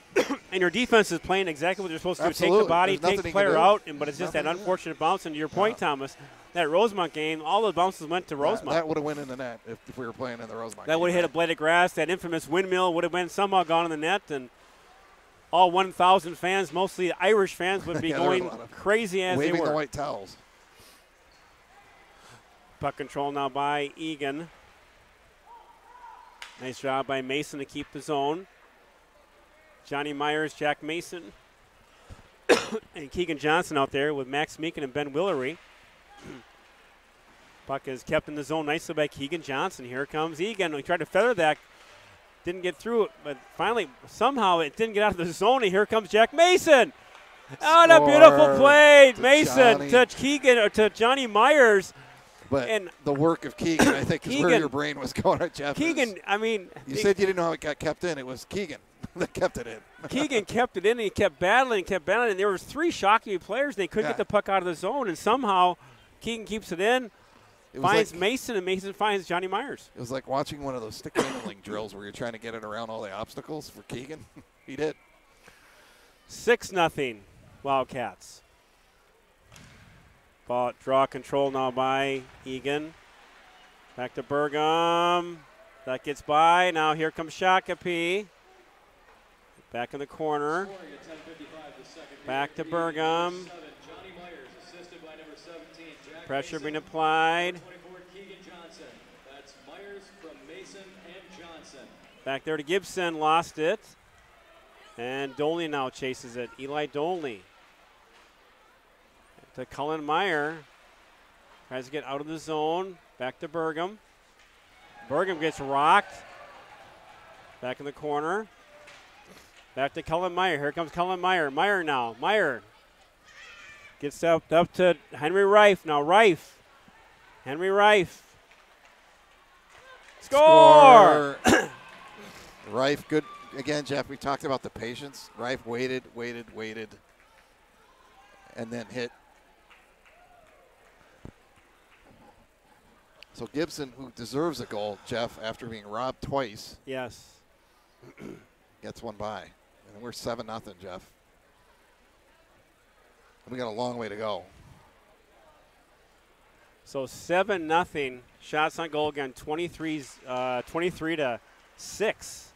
Speaker 3: And your defense is playing exactly what they're supposed to do.
Speaker 1: Absolutely.
Speaker 3: Take the body, take the player out, but it's just that
Speaker 1: Nothing
Speaker 3: unfortunate bounce. And to your point, Thomas, that Rosemont game, all the bounces went to Rosemont.
Speaker 1: That would have went in the net if we were playing in the Rosemont
Speaker 3: That would have hit a blade of grass. That infamous windmill would have been somehow gone in the net. And all 1,000 fans, mostly Irish fans, would be going crazy as they were.
Speaker 1: Waving the white towels.
Speaker 3: Puck control now by Eagan. Nice job by Mason to keep the zone. Johnny Myers, Jack Mason, and Keegan Johnson out there with Max Meekin and Ben Willery. Puck is kept in the zone nicely by Keegan Johnson. Here comes Eagan. He tried to feather that. Didn't get through it, but finally, somehow it didn't get out of the zone, and here comes Jack Mason. Oh, a beautiful play. Mason to Keegan, or to Johnny Myers.
Speaker 1: But the work of Keegan, I think, is where your brain was going at, Jeff.
Speaker 3: Keegan, I mean.
Speaker 1: You said you didn't know how it got kept in. It was Keegan that kept it in.
Speaker 3: Keegan kept it in, and he kept battling, and there was 3 Shakopee players, and they couldn't get the puck out of the zone, and somehow Keegan keeps it in, finds Mason, and Mason finds Johnny Myers.
Speaker 1: It was like watching one of those stick handling drills where you're trying to get it around all the obstacles for Keegan. He did.
Speaker 3: 6-0 Wildcats. Ball draw control now by Eagan. Back to Burgum. That gets by. Now here comes Shakopee. Back in the corner. Back to Burgum. Pressure being applied. Back there to Gibson. Lost it. And Dolney now chases it. Eli Dolney. To Cullen Meyer. Tries to get out of the zone. Back to Burgum. Burgum gets rocked. Back in the corner. Back to Cullen Meyer. Here comes Cullen Meyer. Meyer now. Meyer gets up to Henry Reif. Now Reif. Henry Reif. Score!
Speaker 1: Reif, good. Again, Jeff, we talked about the patience. Reif waited, and then hit. So Gibson, who deserves a goal, Jeff, after being robbed twice.
Speaker 3: Yes.
Speaker 1: Gets one by. And we're 7-0, Jeff. And we got a long way to go.
Speaker 3: So 7-0. Shots on goal again, 23 to 6.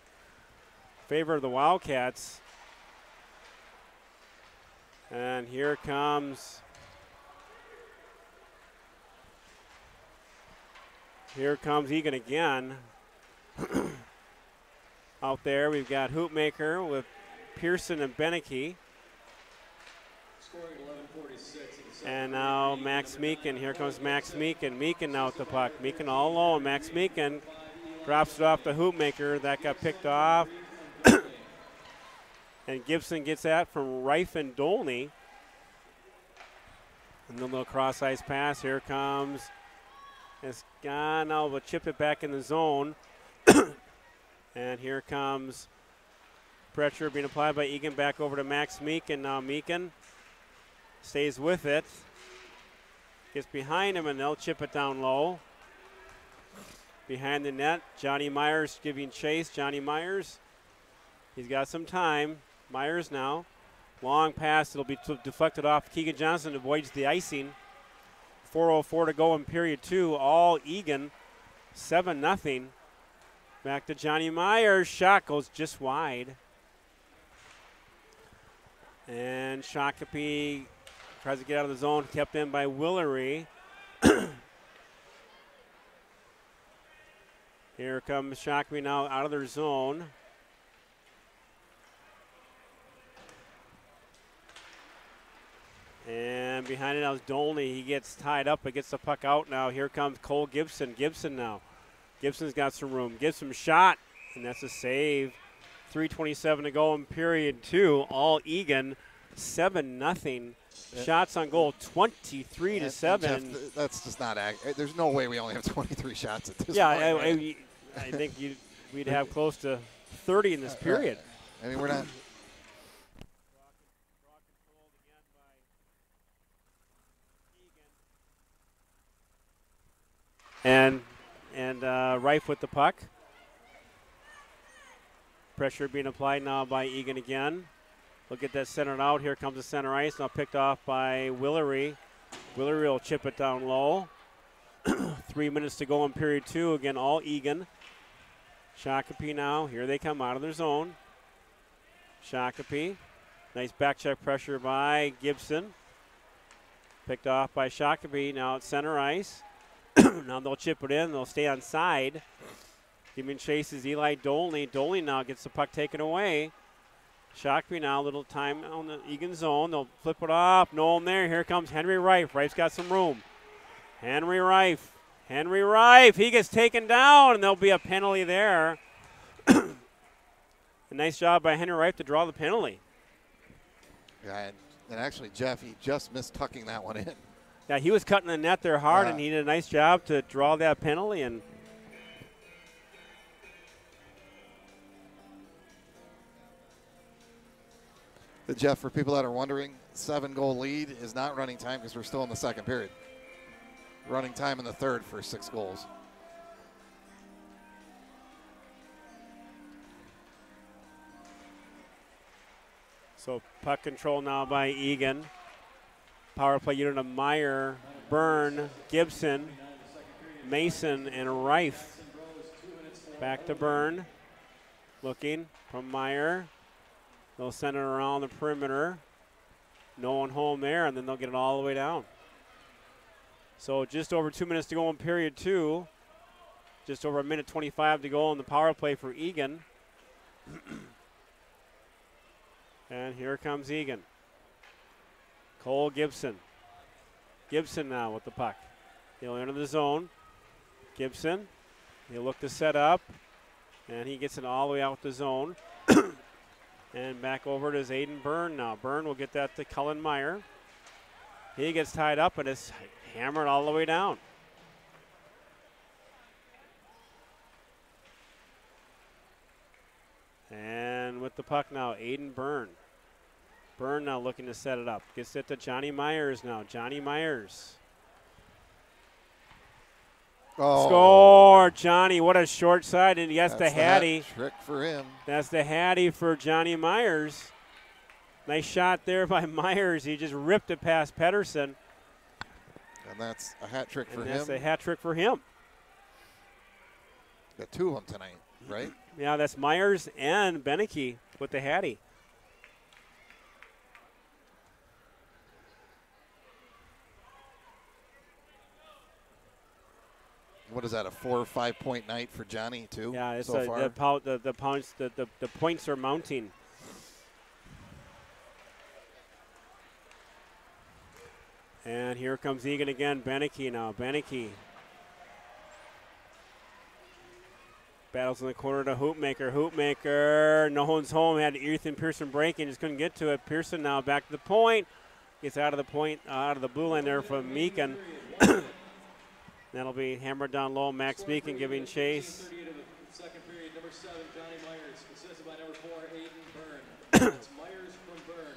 Speaker 3: Favor of the Wildcats. And here comes Eagan again. Out there we've got Hoopmaker with Pearson and Beneke.
Speaker 2: Scoring 11:46.
Speaker 3: And now Max Meekin. Here comes Max Meekin. Meekin now with the puck. Meekin all alone. Max Meekin drops it off to Hoopmaker. That got picked off. And Gibson gets that from Reif and Dolney. And then a little cross-ice pass. Here comes. It's gone. Now we'll chip it back in the zone. And here comes pressure being applied by Eagan back over to Max Meekin. Now Meekin stays with it. Gets behind him, and they'll chip it down low. Behind the net, Johnny Myers giving chase. Johnny Myers, he's got some time. Myers now. Long pass. It'll be deflected off. Keegan Johnson avoids the icing. 4:04 to go in period 2. All Eagan. 7-0. Back to Johnny Myers. Shot goes just wide. And Shakopee tries to get out of the zone. Kept in by Willery. Here comes Shakopee now out of their zone. And behind it now is Dolney. He gets tied up but gets the puck out now. Here comes Cole Gibson. Gibson now. Gibson's got some room. Gibson shot, and that's a save. 3:27 to go in period 2. All Eagan, 7-0. Shots on goal, 23 to 7.
Speaker 1: Jeff, that's just not accurate. There's no way we only have 23 shots at this
Speaker 3: yeah,
Speaker 1: point.
Speaker 3: I think we'd have close to 30 in this period.
Speaker 1: I mean, we're not.
Speaker 3: And Reif with the puck. Pressure being applied now by Eagan again. Look at that centered out. Here comes the center ice. Now picked off by Willery. Willery will chip it down low. 3 minutes to go in period 2. Again, all Eagan. Shakopee now. Here they come out of their zone. Shakopee. Nice back check pressure by Gibson. Picked off by Shakopee. Now it's center ice. Now they'll chip it in. They'll stay on side. Giving chase is Eli Dolney. Dolney now gets the puck taken away. Shakopee now, a little time on the Eagan zone. They'll flip it off. No one there. Here comes Henry Reif. Reif's got some room. Henry Reif. Henry Reif. He gets taken down, and there'll be a penalty there. A nice job by Henry Reif to draw the penalty.
Speaker 1: Yeah, and actually, Jeff, he just missed tucking that one in.
Speaker 3: Yeah, he was cutting the net there hard, and he did a nice job to draw that penalty. And
Speaker 1: Jeff, for people that are wondering, 7-goal lead is not running time because we're still in the second period. Running time in the third for 6 goals.
Speaker 3: so puck control now by Eagan. Power play unit of Meyer, Byrne, Gibson, Mason, and Reif. Back to Byrne. Looking from Meyer. They'll send it around the perimeter. No one home there, and then they'll get it all the way down. So just over 2 minutes to go in period 2. Just over 1:25 to go on the power play for Eagan. And here comes Eagan. Cole Gibson. Gibson now with the puck. He'll enter the zone. Gibson. He'll look to set up. And he gets it all the way out the zone. And back over to Aiden Byrne now. Byrne will get that to Cullen Meyer. He gets tied up and is hammered all the way down. And with the puck now, Aiden Byrne. Byrne now looking to set it up. Gets it to Johnny Myers now. Johnny Myers.
Speaker 1: Oh.
Speaker 3: Score, Johnny. What a short side. And yes, the
Speaker 1: That's
Speaker 3: Hattie.
Speaker 1: hat trick for him.
Speaker 3: That's the Hattie for Johnny Myers. Nice shot there by Myers. He just ripped it past Pedersen.
Speaker 1: And that's a hat trick for
Speaker 3: And
Speaker 1: him.
Speaker 3: that's a hat trick for him.
Speaker 1: Got two of them tonight, right?
Speaker 3: Yeah, that's Myers and Beneke with the Hattie.
Speaker 1: What is that, a 4 or 5 point night for Johnny too?
Speaker 3: Yeah, it's
Speaker 1: so far?
Speaker 3: the points are mounting. And here comes Eagan again. Beneke now. Beneke battles in the corner to Hoopmaker. Hoopmaker, no one's home. Had Ethan Pearson breaking, just couldn't get to it. Pearson now back to the point. Gets out of the point, out of the blue line there from Meekin. That'll be hammered down low. Max Meekin giving chase.
Speaker 2: Second period, number 7, Johnny Myers, assisted by number 4, Aiden Byrne. It's Myers from Byrne.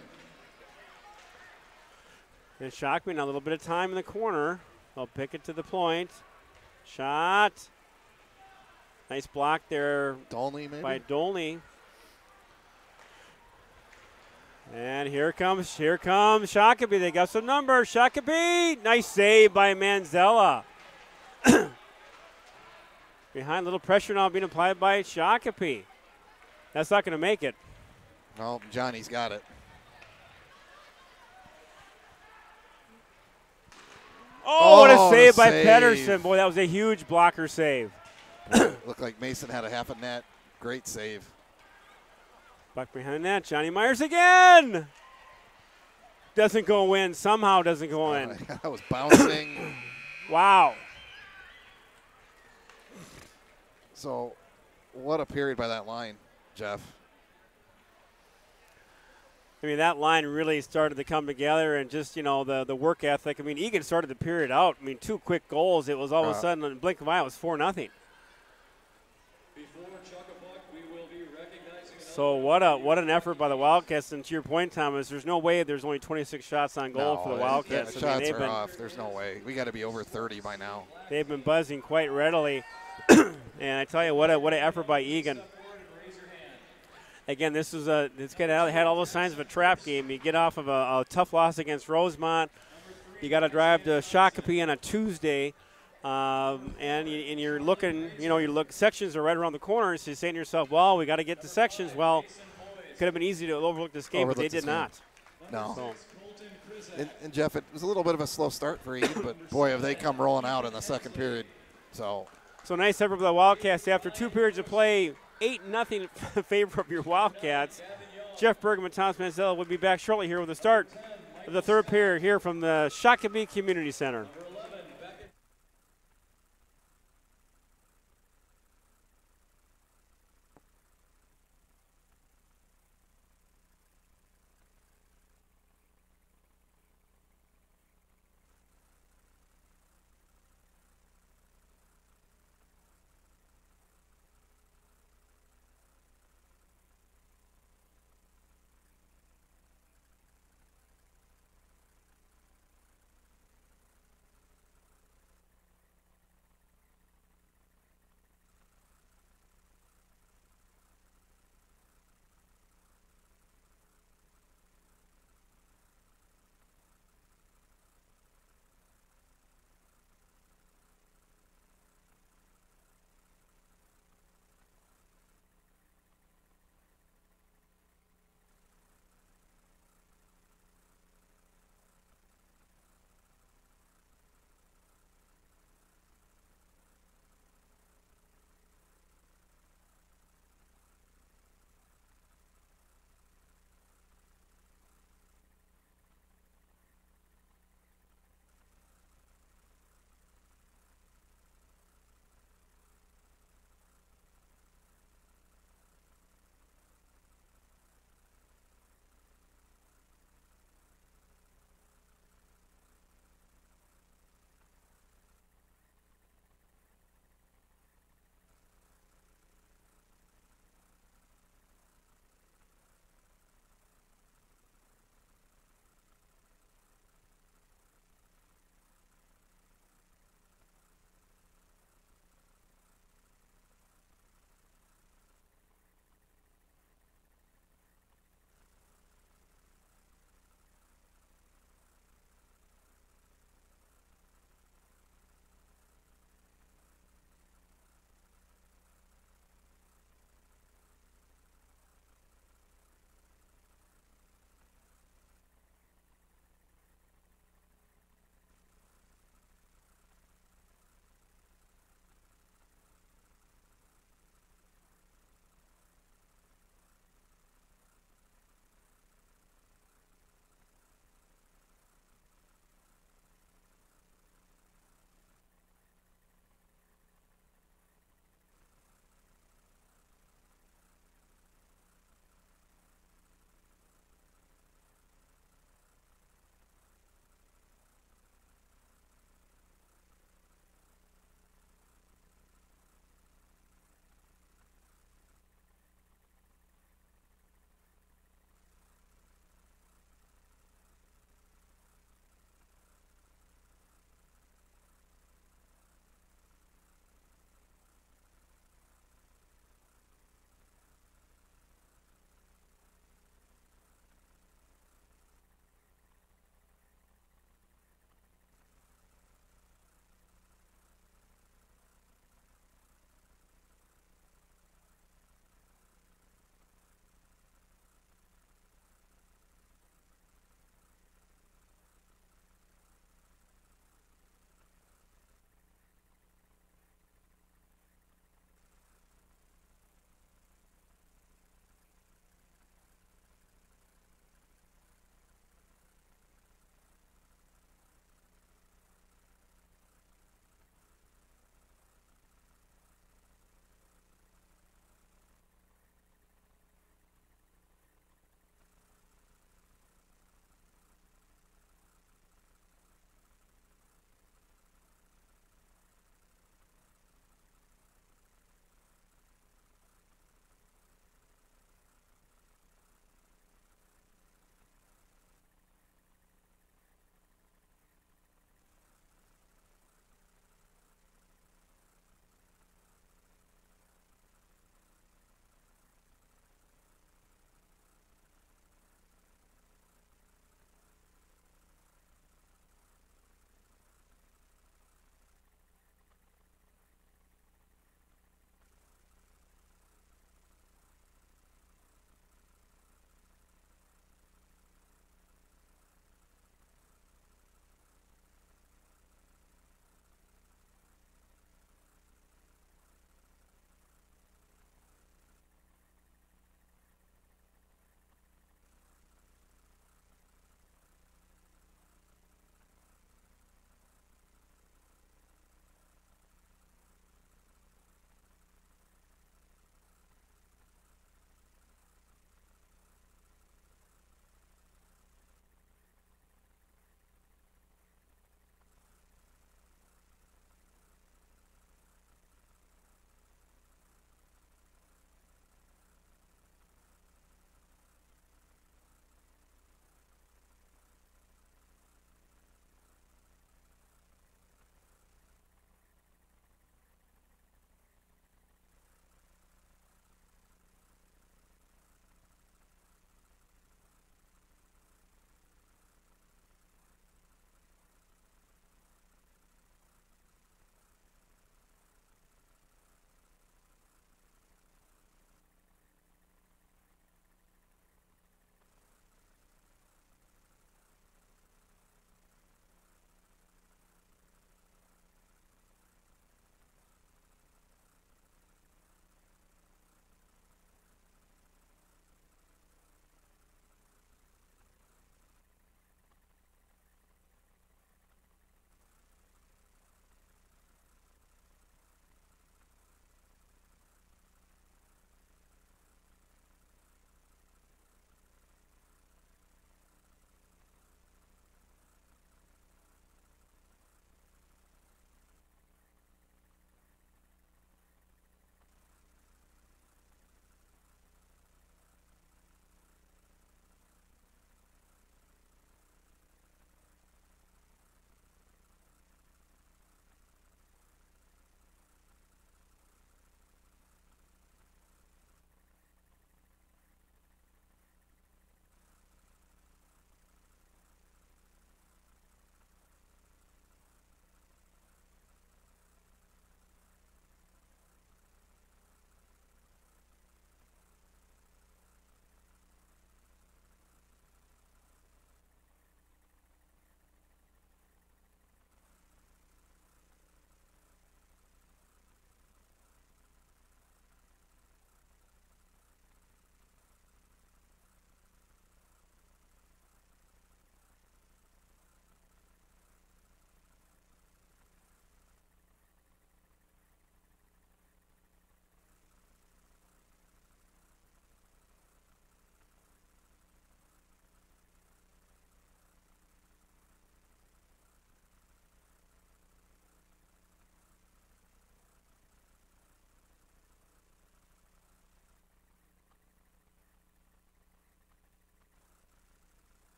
Speaker 3: And Shakopee now a little bit of time in the corner. They'll pick it to the point. Shot. Nice block there
Speaker 1: Dolney maybe?
Speaker 3: by Dolney. And here comes Shakopee. They got some numbers. Shakopee, nice save by Manzella. Behind, little pressure now being applied by Shakopee. That's not going to make it.
Speaker 1: No, Johnny's got it.
Speaker 3: Oh, what a save by
Speaker 1: save.
Speaker 3: Pedersen. Boy, that was a huge blocker save.
Speaker 1: Looked like Mason had a half a net. Great save.
Speaker 3: Back behind that, Johnny Myers again. Doesn't go in. Somehow doesn't go in.
Speaker 1: That was bouncing.
Speaker 3: Wow.
Speaker 1: So, what a period by that line, Jeff.
Speaker 3: I mean, that line really started to come together, and just, you know, the work ethic. I mean, Eagan started the period out. I mean, 2 quick goals. It was all of a sudden, in a blink of an eye, it was 4-0.
Speaker 2: Before Chuck-a-buck, we will be recognizing
Speaker 3: So what an effort by the Wildcats. And to your point, Thomas, there's no way there's only 26 shots on goal for the Wildcats.
Speaker 1: The
Speaker 3: I mean,
Speaker 1: shots
Speaker 3: they've
Speaker 1: are
Speaker 3: been,
Speaker 1: off. There's no way. We got to be over 30 by now.
Speaker 3: They've been buzzing quite readily. And I tell you, what an effort by Eagan. Again, this is had all those signs of a trap game. You get off of a tough loss against Rosemont. You got to drive to Shakopee on a Tuesday, and you're looking. You know, sections are right around the corner. So you're saying to yourself, "Well, we got to get to sections." Well, it could have been easy to overlook this game, but they did not.
Speaker 1: No.
Speaker 3: So.
Speaker 1: And Jeff, it was a little bit of a slow start for Eagan, but boy, have they come rolling out in the second period. So
Speaker 3: nice effort for the Wildcats after 2 periods of play. 8-0 in favor of your Wildcats. Jeff Bergman and Thomas Manzella will be back shortly here with the start of the third period here from the Shakopee Community Center.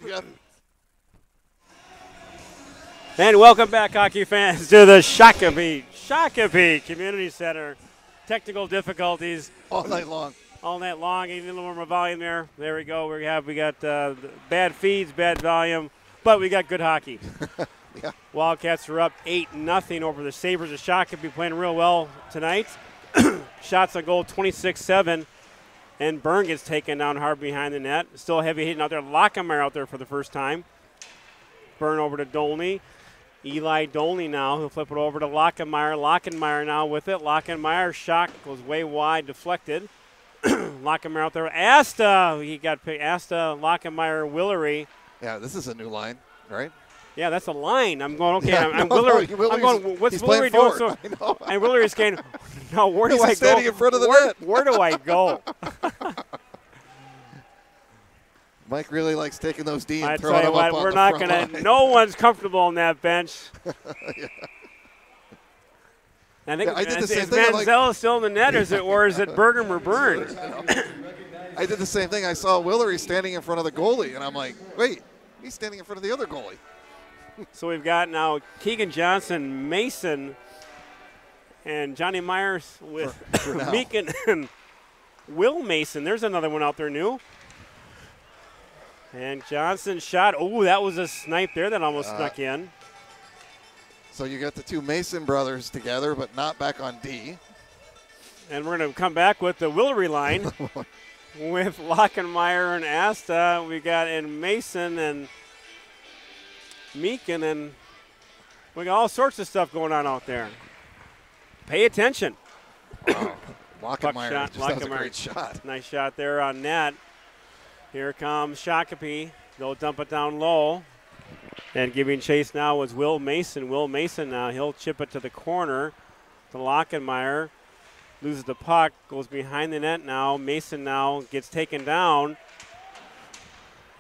Speaker 1: Yeah.
Speaker 3: And welcome back, hockey fans, to the Shakopee Community Center. Technical difficulties
Speaker 1: All night long.
Speaker 3: all night long. Even a little more volume there. There we go. We got bad feeds, bad volume, but we got good hockey.
Speaker 1: Yeah.
Speaker 3: Wildcats are up 8-0 over the Sabres of Shakopee, playing real well tonight. Shots on goal 26-7, and Byrne gets taken down hard behind the net. Still heavy hitting out there. Lockemeyer out there for the first time. Byrne over to Dolney. Eli Dolney now. He'll flip it over to Lockemeyer. Lockemeyer now with it. Lockemeyer shot goes way wide, deflected. Lockemeyer out there. Asta, he got picked. Asta, Lockemeyer, Willery.
Speaker 1: Yeah, this is a new line, right?
Speaker 3: Yeah, that's a line. I'm going, okay,
Speaker 1: Yeah,
Speaker 3: I'm
Speaker 1: no,
Speaker 3: Willery.
Speaker 1: no,
Speaker 3: I'm going, what's
Speaker 1: he's
Speaker 3: Willery
Speaker 1: playing
Speaker 3: doing?
Speaker 1: forward.
Speaker 3: So,
Speaker 1: I know.
Speaker 3: and Willery's going, no, where do
Speaker 1: He's
Speaker 3: I go?
Speaker 1: standing in front of the net.
Speaker 3: Where do I go?
Speaker 1: Mike really likes taking those D and
Speaker 3: I
Speaker 1: throwing
Speaker 3: tell you
Speaker 1: them up
Speaker 3: what,
Speaker 1: on
Speaker 3: we're
Speaker 1: the
Speaker 3: not
Speaker 1: front
Speaker 3: going to,
Speaker 1: line.
Speaker 3: no one's comfortable on that bench.
Speaker 1: Yeah.
Speaker 3: I think
Speaker 1: Yeah, I did the
Speaker 3: is
Speaker 1: same thing. I'm like-
Speaker 3: Manziel still in the net, or is it Bergam or Byrne?
Speaker 1: I did the same thing. I saw Willery standing in front of the goalie, and I'm like, wait, he's standing in front of the other goalie.
Speaker 3: So we've got now Keegan Johnson, Mason, and Johnny Myers with
Speaker 1: For now.
Speaker 3: Meekin and Will Mason. There's another one out there new. And Johnson shot. Oh, that was a snipe there that almost snuck in.
Speaker 1: So you got the two Mason brothers together, but not back on D.
Speaker 3: And we're going to come back with the Willery line with Lockenmeyer and Asta. We got in Mason and Meekin, and we got all sorts of stuff going on out there. Pay attention.
Speaker 1: Lockemeyer
Speaker 3: shot,
Speaker 1: just has a
Speaker 3: Lockemeyer.
Speaker 1: great shot.
Speaker 3: Nice shot there on net. Here comes Shakopee. They'll dump it down low. And giving chase now was Will Mason. Will Mason now, he'll chip it to the corner to Lockenmeyer. Loses the puck, goes behind the net now. Mason now gets taken down.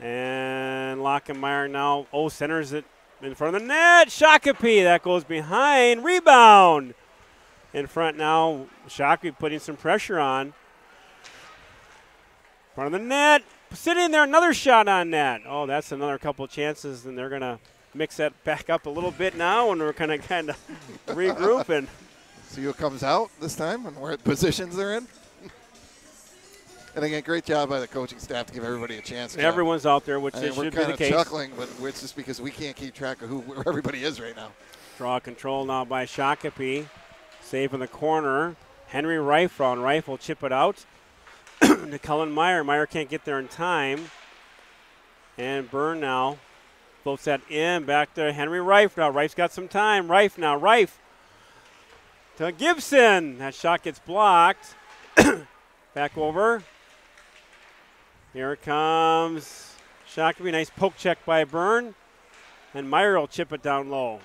Speaker 3: And Lockenmeyer now, centers it in front of the net. Shakopee, that goes behind. Rebound. In front now, Shakopee putting some pressure on. Front of the net. Sitting there, another shot on net. Oh, that's another couple chances, and they're going to mix that back up a little bit now, and we're kind of regroup. And
Speaker 1: See who comes out this time and what positions they're in. And again, great job by the coaching staff to give everybody a chance.
Speaker 3: everyone's out there, which
Speaker 1: I mean,
Speaker 3: it
Speaker 1: we're
Speaker 3: should be the
Speaker 1: kind of
Speaker 3: case.
Speaker 1: chuckling, but it's just because we can't keep track of where everybody is right now.
Speaker 3: Draw control now by Shakopee. Save in the corner. Henry Reif on. Reif will chip it out to Cullen Meyer. Meyer can't get there in time. And Byrne now floats that in. Back to Henry Reif now. Reif's got some time. Reif now. Reif to Gibson. That shot gets blocked. Back over. Here it comes Shakopee. Nice poke check by Byrne. And Meyer will chip it down low.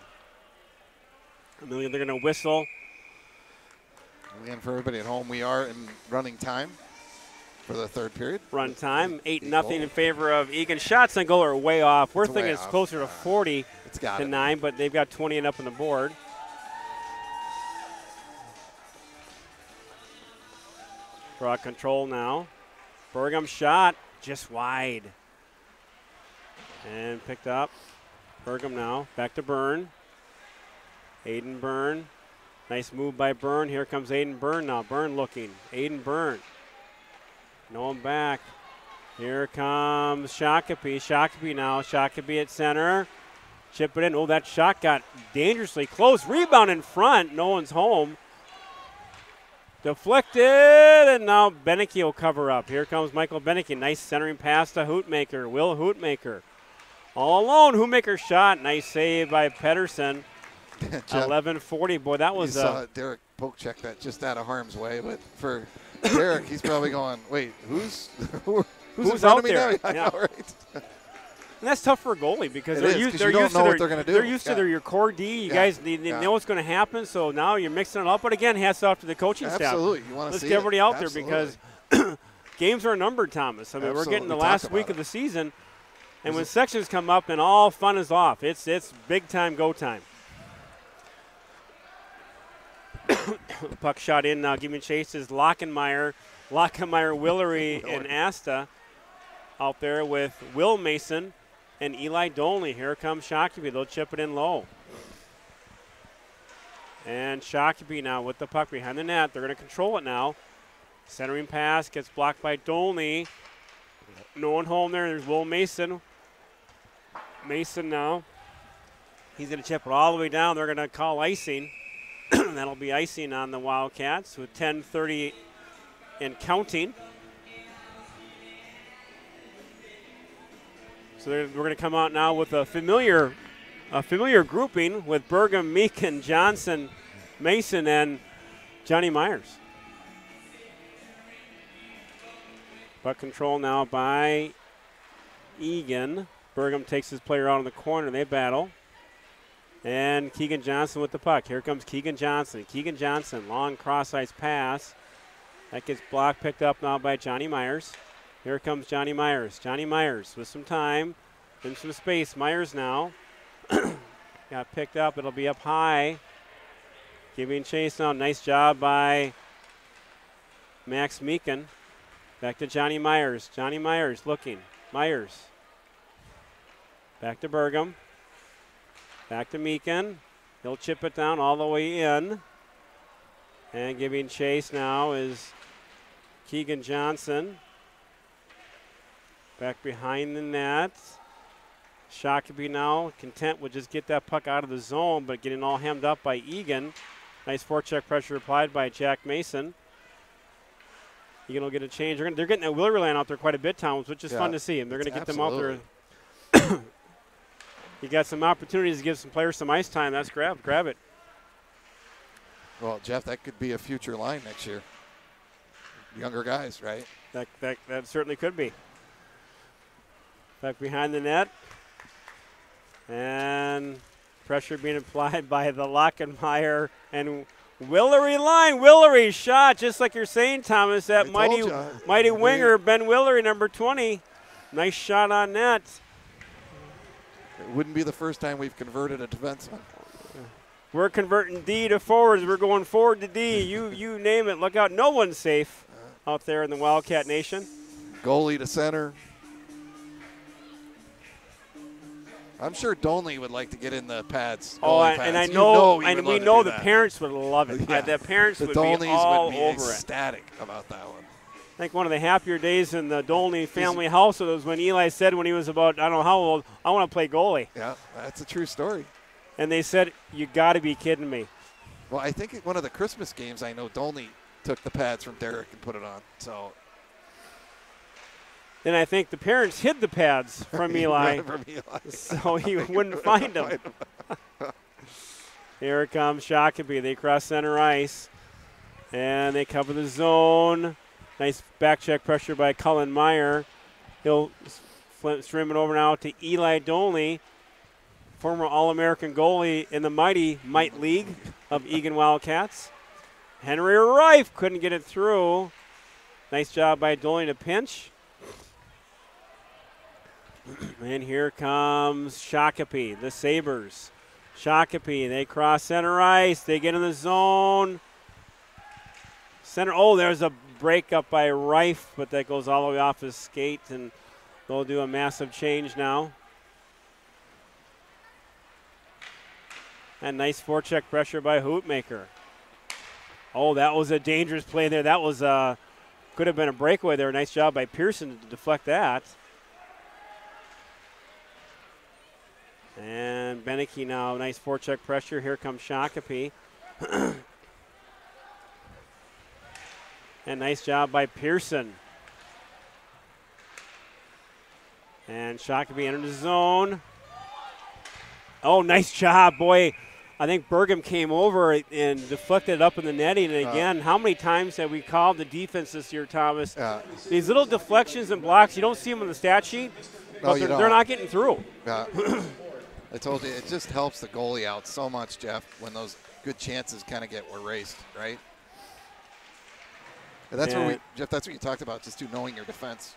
Speaker 3: They're going to whistle.
Speaker 1: Again, for everybody at home, we are in running time for the third period.
Speaker 3: Run time, 8-0 in favor of Eagan. Shots on goal are way off. We're
Speaker 1: It's
Speaker 3: thinking
Speaker 1: way
Speaker 3: it's
Speaker 1: off.
Speaker 3: closer to 40
Speaker 1: It's got
Speaker 3: to
Speaker 1: it.
Speaker 3: 9, but they've got 20 and up on the board. Draw control now. Bergam shot just wide. And picked up. Bergam now, back to Byrne. Aiden Byrne. Nice move by Byrne. Here comes Aiden Byrne now. Byrne looking. Aiden Byrne. No one back. Here comes Shakopee. Shakopee now. Shakopee at center. Chip it in. Oh, that shot got dangerously close. Rebound in front. No one's home. Deflected, and now Beneke will cover up. Here comes Michael Beneke. Nice centering pass to Hootmaker. Will Hootmaker. All alone. Hootmaker shot. Nice save by Pedersen.
Speaker 1: Jeff,
Speaker 3: 11:40. Boy, that
Speaker 1: you
Speaker 3: was
Speaker 1: saw Derek poke check that just out of harm's way, but for Derek, he's probably going, wait, who's in
Speaker 3: Who's
Speaker 1: front
Speaker 3: out
Speaker 1: of me
Speaker 3: there?
Speaker 1: now? I
Speaker 3: Yeah.
Speaker 1: know, right?
Speaker 3: And that's tough for a goalie because
Speaker 1: It
Speaker 3: they're
Speaker 1: is,
Speaker 3: used.
Speaker 1: 'cause
Speaker 3: They're
Speaker 1: you don't
Speaker 3: used
Speaker 1: know
Speaker 3: to
Speaker 1: what
Speaker 3: their,
Speaker 1: they're gonna do.
Speaker 3: They're used to
Speaker 1: Yeah.
Speaker 3: their your core D. You
Speaker 1: Yeah.
Speaker 3: guys they
Speaker 1: Yeah.
Speaker 3: know what's going to happen. So now you're mixing it up. But again, hats off to the coaching staff.
Speaker 1: Absolutely. You want to
Speaker 3: Let's
Speaker 1: see
Speaker 3: get everybody
Speaker 1: it.
Speaker 3: out
Speaker 1: Absolutely.
Speaker 3: there because games are numbered, Thomas. I mean, we're getting the
Speaker 1: Absolutely.
Speaker 3: last
Speaker 1: Talk
Speaker 3: week
Speaker 1: about
Speaker 3: of the
Speaker 1: it.
Speaker 3: season, and when sections come up, and all fun is off. It's big time go time. Puck shot in now. Giving chase is Lockenmeyer, Willery, and Asta out there with Will Mason. and Eli Dolney. Here comes Shakopee. They'll chip it in low. And Shakopee now with the puck behind the net. They're going to control it now. Centering pass gets blocked by Dolney. No one home there. There's Will Mason. Mason now. He's going to chip it all the way down. They're going to call icing. That'll be icing on the Wildcats with 10:30 and counting. So we're going to come out now with a familiar grouping with Burgum, Meakin, Johnson, Mason, and Johnny Myers. Puck control now by Eagan. Burgum takes his player out in the corner. They battle. And Keegan Johnson with the puck. Here comes Keegan Johnson. Keegan Johnson, long cross-ice pass. That gets blocked, picked up now by Johnny Myers. Here comes Johnny Myers. Johnny Myers with some time, in some space. Myers now. Got picked up. It'll be up high. Giving chase now. Nice job by Max Meakin. Back to Johnny Myers. Johnny Myers looking. Myers. Back to Burgum. Back to Meakin. He'll chip it down all the way in. And giving chase now is Keegan Johnson. Back behind the net. Shakopee now content with just get that puck out of the zone, but getting all hemmed up by Eagan. Nice forecheck pressure applied by Jack Mason. Eagan will get a change. They're getting that Willery line out there quite a bit, Towns, which is fun to see. And they're going to get them out there. You got some opportunities to give some players some ice time. That's grab it.
Speaker 1: Well, Jeff, that could be a future line next year. Younger guys, right?
Speaker 3: That certainly could be. Back behind the net. And pressure being applied by the Lockenmeyer and Willery line. Willery shot, just like you're saying, Thomas. That mighty winger, Ben Willery, number 20. Nice shot on net.
Speaker 1: It wouldn't be the first time we've converted a defenseman.
Speaker 3: We're converting D to forwards. We're going forward to D. You name it. Look out. No one's safe out there in the Wildcat Nation.
Speaker 1: Goalie to center. I'm sure Dolney would like to get in the pads.
Speaker 3: And I know, and we know the parents would love it.
Speaker 1: Yeah.
Speaker 3: The parents would be
Speaker 1: Dolneys
Speaker 3: all
Speaker 1: would be
Speaker 3: over
Speaker 1: ecstatic about that one.
Speaker 3: I think one of the happier days in the Dolney family household was when Eli said when he was about, I don't know how old, I want to play goalie.
Speaker 1: Yeah, that's a true story.
Speaker 3: And they said, you got to be kidding me.
Speaker 1: Well, I think at one of the Christmas games, I know Dolney took the pads from Derek and put it on. So.
Speaker 3: Then I think the parents hid the pads from Eli, so he wouldn't find them. Here comes Shakopee. They cross center ice, and they cover the zone. Nice back check pressure by Cullen Meyer. He'll stream it over now to Eli Dolney, former All-American goalie in the mighty Mite League of Eagan Wildcats. Henry Reif couldn't get it through. Nice job by Dolney to pinch. And here comes Shakopee, the Sabres. Shakopee, they cross center ice. They get in the zone. Center, there's a break up by Reif, but that goes all the way off his skate, and they'll do a massive change now. And nice forecheck pressure by Hootmaker. That was a dangerous play there. That was could have been a breakaway there. Nice job by Pearson to deflect that. And Beneke now, nice forecheck pressure. Here comes Shakopee. And nice job by Pearson. And Shakopee entered the zone. Nice job, boy. I think Burgum came over and deflected it up in the netting. And again, how many times have we called the defense this year, Thomas? These little deflections and blocks, you don't see them on the stat sheet, but they're not getting through.
Speaker 1: I told you, it just helps the goalie out so much, Jeff, when those good chances kind of get erased, right? And that's Jeff, that's what you talked about, just knowing your defense.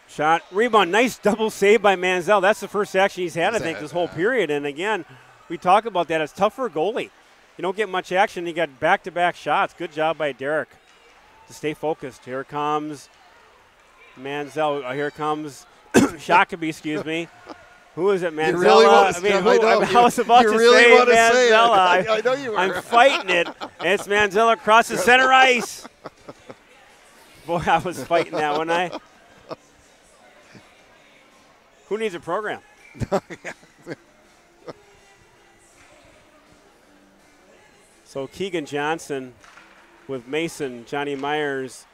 Speaker 3: Shot, rebound, nice double save by Manziel. That's the first action he's had, I think, this whole period. And again, we talk about that. It's tough for a goalie. You don't get much action. You got back-to-back shots. Good job by Derek to stay focused. Here comes Manziel. Here comes Shakopee, excuse me. Who is it, Manzella?
Speaker 1: You really want to
Speaker 3: I was about to
Speaker 1: really
Speaker 3: say
Speaker 1: want to say it.
Speaker 3: Manzella.
Speaker 1: I know you were.
Speaker 3: I'm fighting it. It's Manzella across the center ice. Boy, I was fighting that one. Who needs a program? So Keegan Johnson with Mason, Johnny Myers,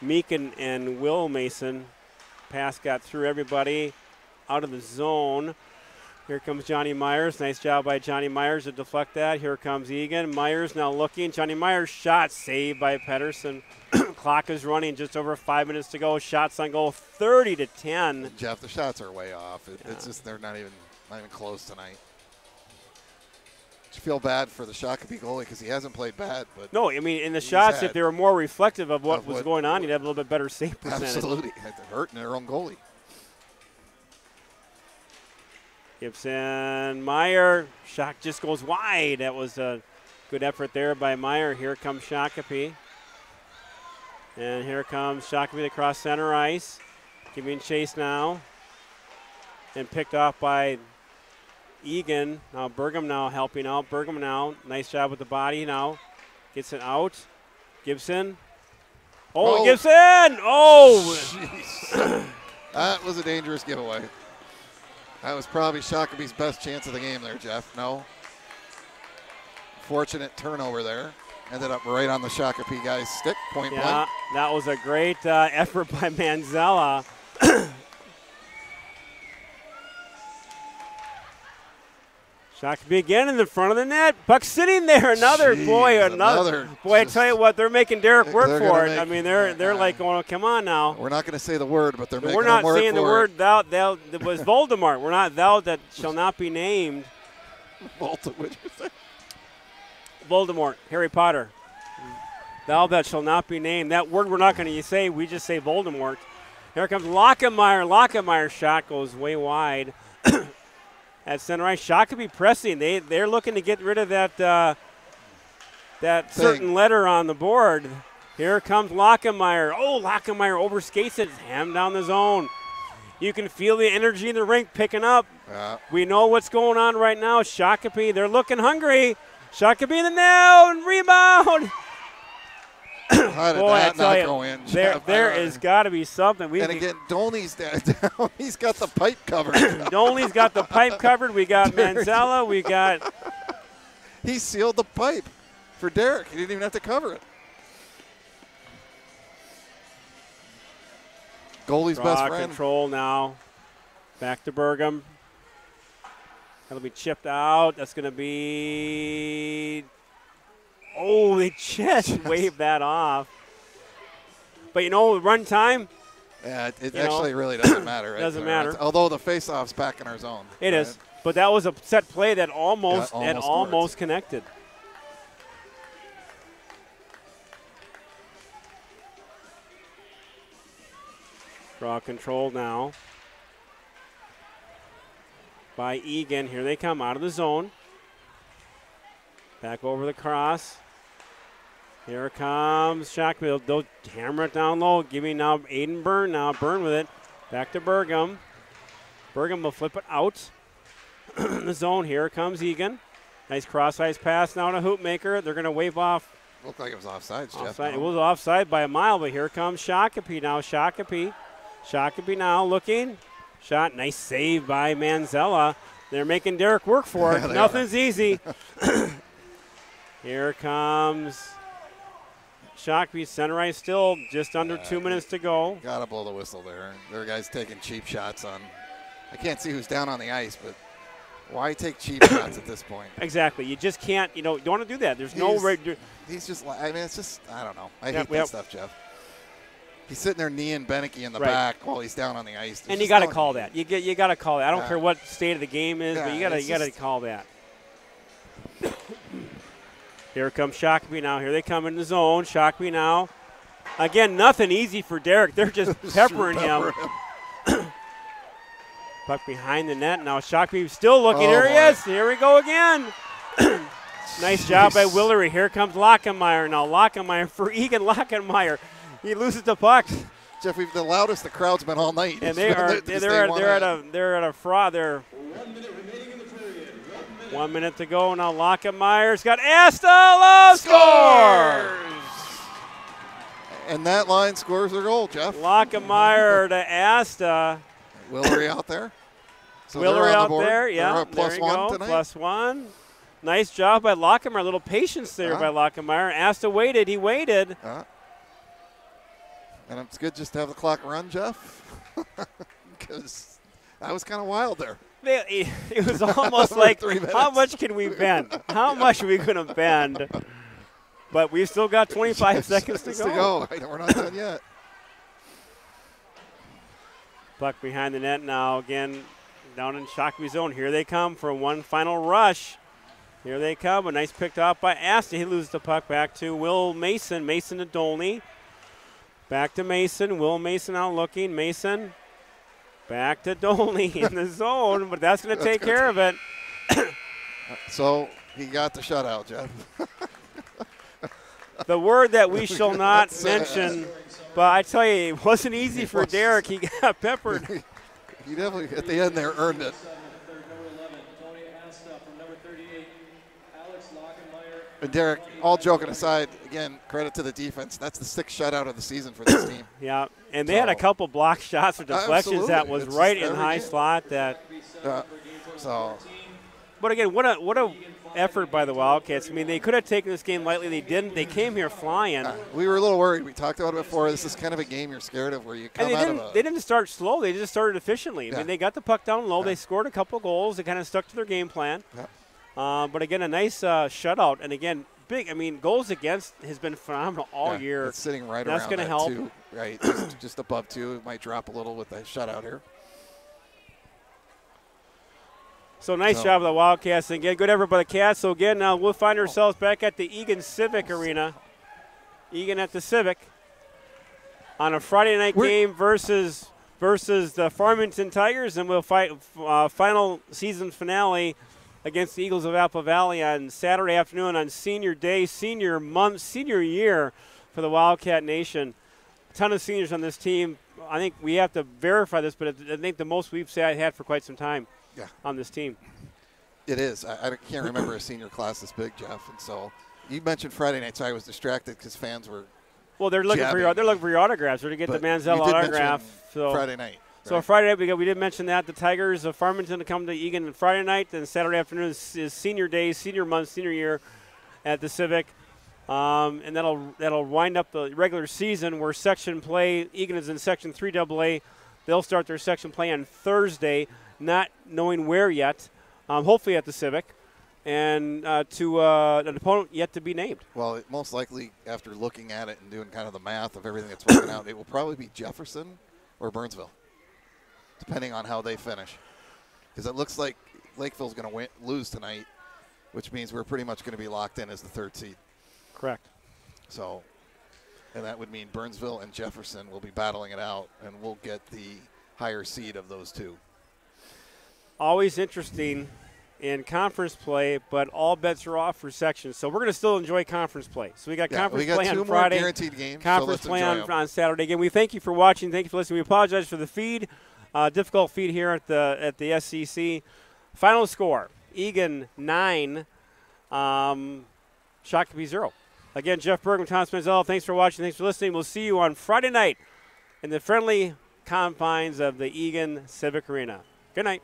Speaker 3: Meakin, and Will Mason. Pass got through everybody out of the zone. Here comes Johnny Myers. Nice job by Johnny Myers to deflect that. Here comes Eagan. Myers now looking. Johnny Myers shot saved by Pedersen. Clock is running, just over 5 minutes to go. Shots on goal, 30-10.
Speaker 1: Jeff, the shots are way off. It's just they're not even close tonight. You feel bad for the Shakopee goalie because he hasn't played bad, but
Speaker 3: no, I mean in the shots, if they were more reflective of what was going on, you'd have a little bit better save percentage.
Speaker 1: Absolutely, hurting their own goalie.
Speaker 3: Gibson, Meyer, shot just goes wide. That was a good effort there by Meyer. Here comes Shakopee. And here comes Shakopee across center ice. Giving chase now. And picked off by Eagan. Now Bergam now helping out. Bergam now. Nice job with the body now. Gets it out. Gibson. Oh, Gibson! Oh!
Speaker 1: Jeez. That was a dangerous giveaway. That was probably Shakopee's best chance of the game there, Jeff. No. Fortunate turnover there. Ended up right on the Shakopee guy's stick, point blank.
Speaker 3: Yeah, that was a great effort by Manzella. Shakopee again in the front of the net. Puck sitting there. Another. Boy, I tell you what, they're making Derek work for it. I mean, they're like going, oh, come on now.
Speaker 1: We're not going to say the word, but they're making
Speaker 3: We're not
Speaker 1: him work
Speaker 3: saying the
Speaker 1: for
Speaker 3: word
Speaker 1: it.
Speaker 3: thou. It was Voldemort. We're not thou that shall not be named. Voldemort, Harry Potter. Thou that shall not be named. That word we're not going to say. We just say Voldemort. Here comes Lockemeyer. Lockemeyer's shot goes way wide. At center ice, Shakopee pressing. They're looking to get rid of that certain letter on the board. Here comes Lockemeyer. Oh, Lockemeyer overskates it. Ham down the zone. You can feel the energy in the rink picking up.
Speaker 1: Yeah.
Speaker 3: We know what's going on right now. Shakopee, they're looking hungry. Shakopee in the net and rebound.
Speaker 1: How did that not go in?
Speaker 3: There has got to be something.
Speaker 1: And again, Dolney's down. He's got the pipe covered.
Speaker 3: Dolney's got the pipe covered. We got Manzella. We got.
Speaker 1: He sealed the pipe for Derek. He didn't even have to cover it. Goalie's best friend.
Speaker 3: Control now. Back to Bergam. That'll be chipped out. That's going to be. Oh, they just waved that off. But, run time.
Speaker 1: Yeah, it actually really doesn't matter. Right?
Speaker 3: Doesn't matter.
Speaker 1: Although the face-off's back in our zone.
Speaker 3: It is. But that was a set play that almost connected. Draw control now by Eagan. Here they come out of the zone. Back over the cross. Here comes Shakopee. They'll hammer it down low. Giving now Aiden Byrne. Now Byrne with it. Back to Bergam. Bergam will flip it out. In the zone. Here comes Eagan. Nice cross-ice pass now to Hoopmaker. They're going to wave off.
Speaker 1: Looked like it was offside, Jeff.
Speaker 3: Offside. It was offside by a mile, but here comes Shakopee now. Shakopee now looking. Shot. Nice save by Manzella. They're making Derek work for it. Nothing's easy. Here comes Shakopee. Center ice still just under 2 minutes to go.
Speaker 1: Got to blow the whistle there. There are guys taking cheap shots on. I can't see who's down on the ice, but why take cheap shots at this point?
Speaker 3: Exactly. You just can't, you don't want to do that. There's no regular.
Speaker 1: He's just, I mean, it's just, I don't know. I hate that stuff, Jeff. He's sitting there kneeing Beneke in the back while he's down on the ice.
Speaker 3: And you got to call that. You got to call that. I don't care what state of the game is, but you got to call that. Here comes Shakopee now. Here they come in the zone. Shakopee now. Again, nothing easy for Derek. They're just peppering him. Puck behind the net. Now Shakopee still looking. Here he is. Here we go again. Nice job by Willery. Here comes Lockemeyer now. Lockemeyer for Eagan Lockemeyer. He loses the puck.
Speaker 1: Jeff, we've the loudest the crowd's been all night.
Speaker 3: And they're at a fraud. They're 1 minute to go. Now Lockenmeyer's got Asta Love scores!
Speaker 1: And that line scores their goal, Jeff.
Speaker 3: Lockenmeyer to Asta.
Speaker 1: Willery out there. So
Speaker 3: Willery
Speaker 1: they're on
Speaker 3: out
Speaker 1: the board.
Speaker 3: there, yeah.
Speaker 1: They're plus
Speaker 3: there you
Speaker 1: one
Speaker 3: go.
Speaker 1: tonight.
Speaker 3: +1. Nice job by Lockenmeyer. A little patience there by Lockenmeyer. Asta waited. He waited.
Speaker 1: And it's good just to have the clock run, Jeff, because that was kind of wild there.
Speaker 3: It was almost like, how much can we bend? How much are we going to bend? But we've still got 25 seconds to go.
Speaker 1: We're not done yet.
Speaker 3: Puck behind the net now, again, down in Shakopee's zone. Here they come for one final rush. Here they come. A nice picked up by Asta. He loses the puck back to Will Mason. Mason to Dolney. Back to Mason. Will Mason out looking. Mason back to Dolney in the zone, but that's going to take care of it.
Speaker 1: So he got the shutout, Jeff.
Speaker 3: The word that we shall not mention, but I tell you, it wasn't easy for Derek. He got peppered.
Speaker 1: He definitely, at the end there, earned it. And Derek, all joking aside, again, credit to the defense. That's the 6th shutout of the season for this team.
Speaker 3: Yeah, and they had a couple block shots or deflections that was right in high slot. That. But again, what a effort by the Wildcats. I mean, they could have taken this game lightly. They didn't. They came here flying.
Speaker 1: We were a little worried. We talked about it before. This is kind of a game you're scared of where you come out of
Speaker 3: They didn't start slow. They just started efficiently. I mean, they got the puck down low. They scored a couple goals. They kind of stuck to their game plan. But again, a nice shutout. And again, big. I mean, goals against has been phenomenal all year.
Speaker 1: It's sitting right
Speaker 3: That's
Speaker 1: around
Speaker 3: going to help.
Speaker 1: 2, right? Just above 2. It might drop a little with the shutout here.
Speaker 3: So nice job of the Wildcats. And again, good effort by the Cats. So again, now we'll find ourselves back at the Eagan Civic Arena. Eagan at the Civic on a Friday night game versus the Farmington Tigers, and we'll fight final season finale against the Eagles of Apple Valley on Saturday afternoon on Senior Day, Senior Month, Senior Year for the Wildcat Nation. A ton of seniors on this team. I think we have to verify this, but I think the most we've had for quite some time on this team.
Speaker 1: It is. I can't remember a senior class this big, Jeff. And so you mentioned Friday night, so I was distracted because fans were.
Speaker 3: Well, they're looking for your autographs, or to get the Manziel autograph. So
Speaker 1: Friday night. Right?
Speaker 3: So Friday night, we did mention that the Tigers of Farmington to come to Eagan on Friday night, and Saturday afternoon is Senior Day, Senior Month, Senior Year at the Civic, and that'll wind up the regular season where section play. Eagan is in Section 3AA. They'll start their section play on Thursday, not knowing where yet. Hopefully at the Civic. And to an opponent yet to be named.
Speaker 1: Well, most likely, after looking at it and doing kind of the math of everything that's working out, it will probably be Jefferson or Burnsville, depending on how they finish. Because it looks like Lakeville's going to lose tonight, which means we're pretty much going to be locked in as the 3rd seed.
Speaker 3: Correct.
Speaker 1: So, and that would mean Burnsville and Jefferson will be battling it out, and we'll get the higher seed of those two.
Speaker 3: Always interesting in conference play, but all bets are off for sections. So we're going to still enjoy conference play. So we got conference play on Friday.
Speaker 1: More guaranteed games,
Speaker 3: conference
Speaker 1: so
Speaker 3: play on Saturday. Again, we thank you for watching. Thank you for listening. We apologize for the feed, difficult feed here at the SCC. Final score: Eagan 9, Shakopee 0. Again, Jeff Bergman, Thomas Manziel. Thanks for watching. Thanks for listening. We'll see you on Friday night in the friendly confines of the Eagan Civic Arena. Good night.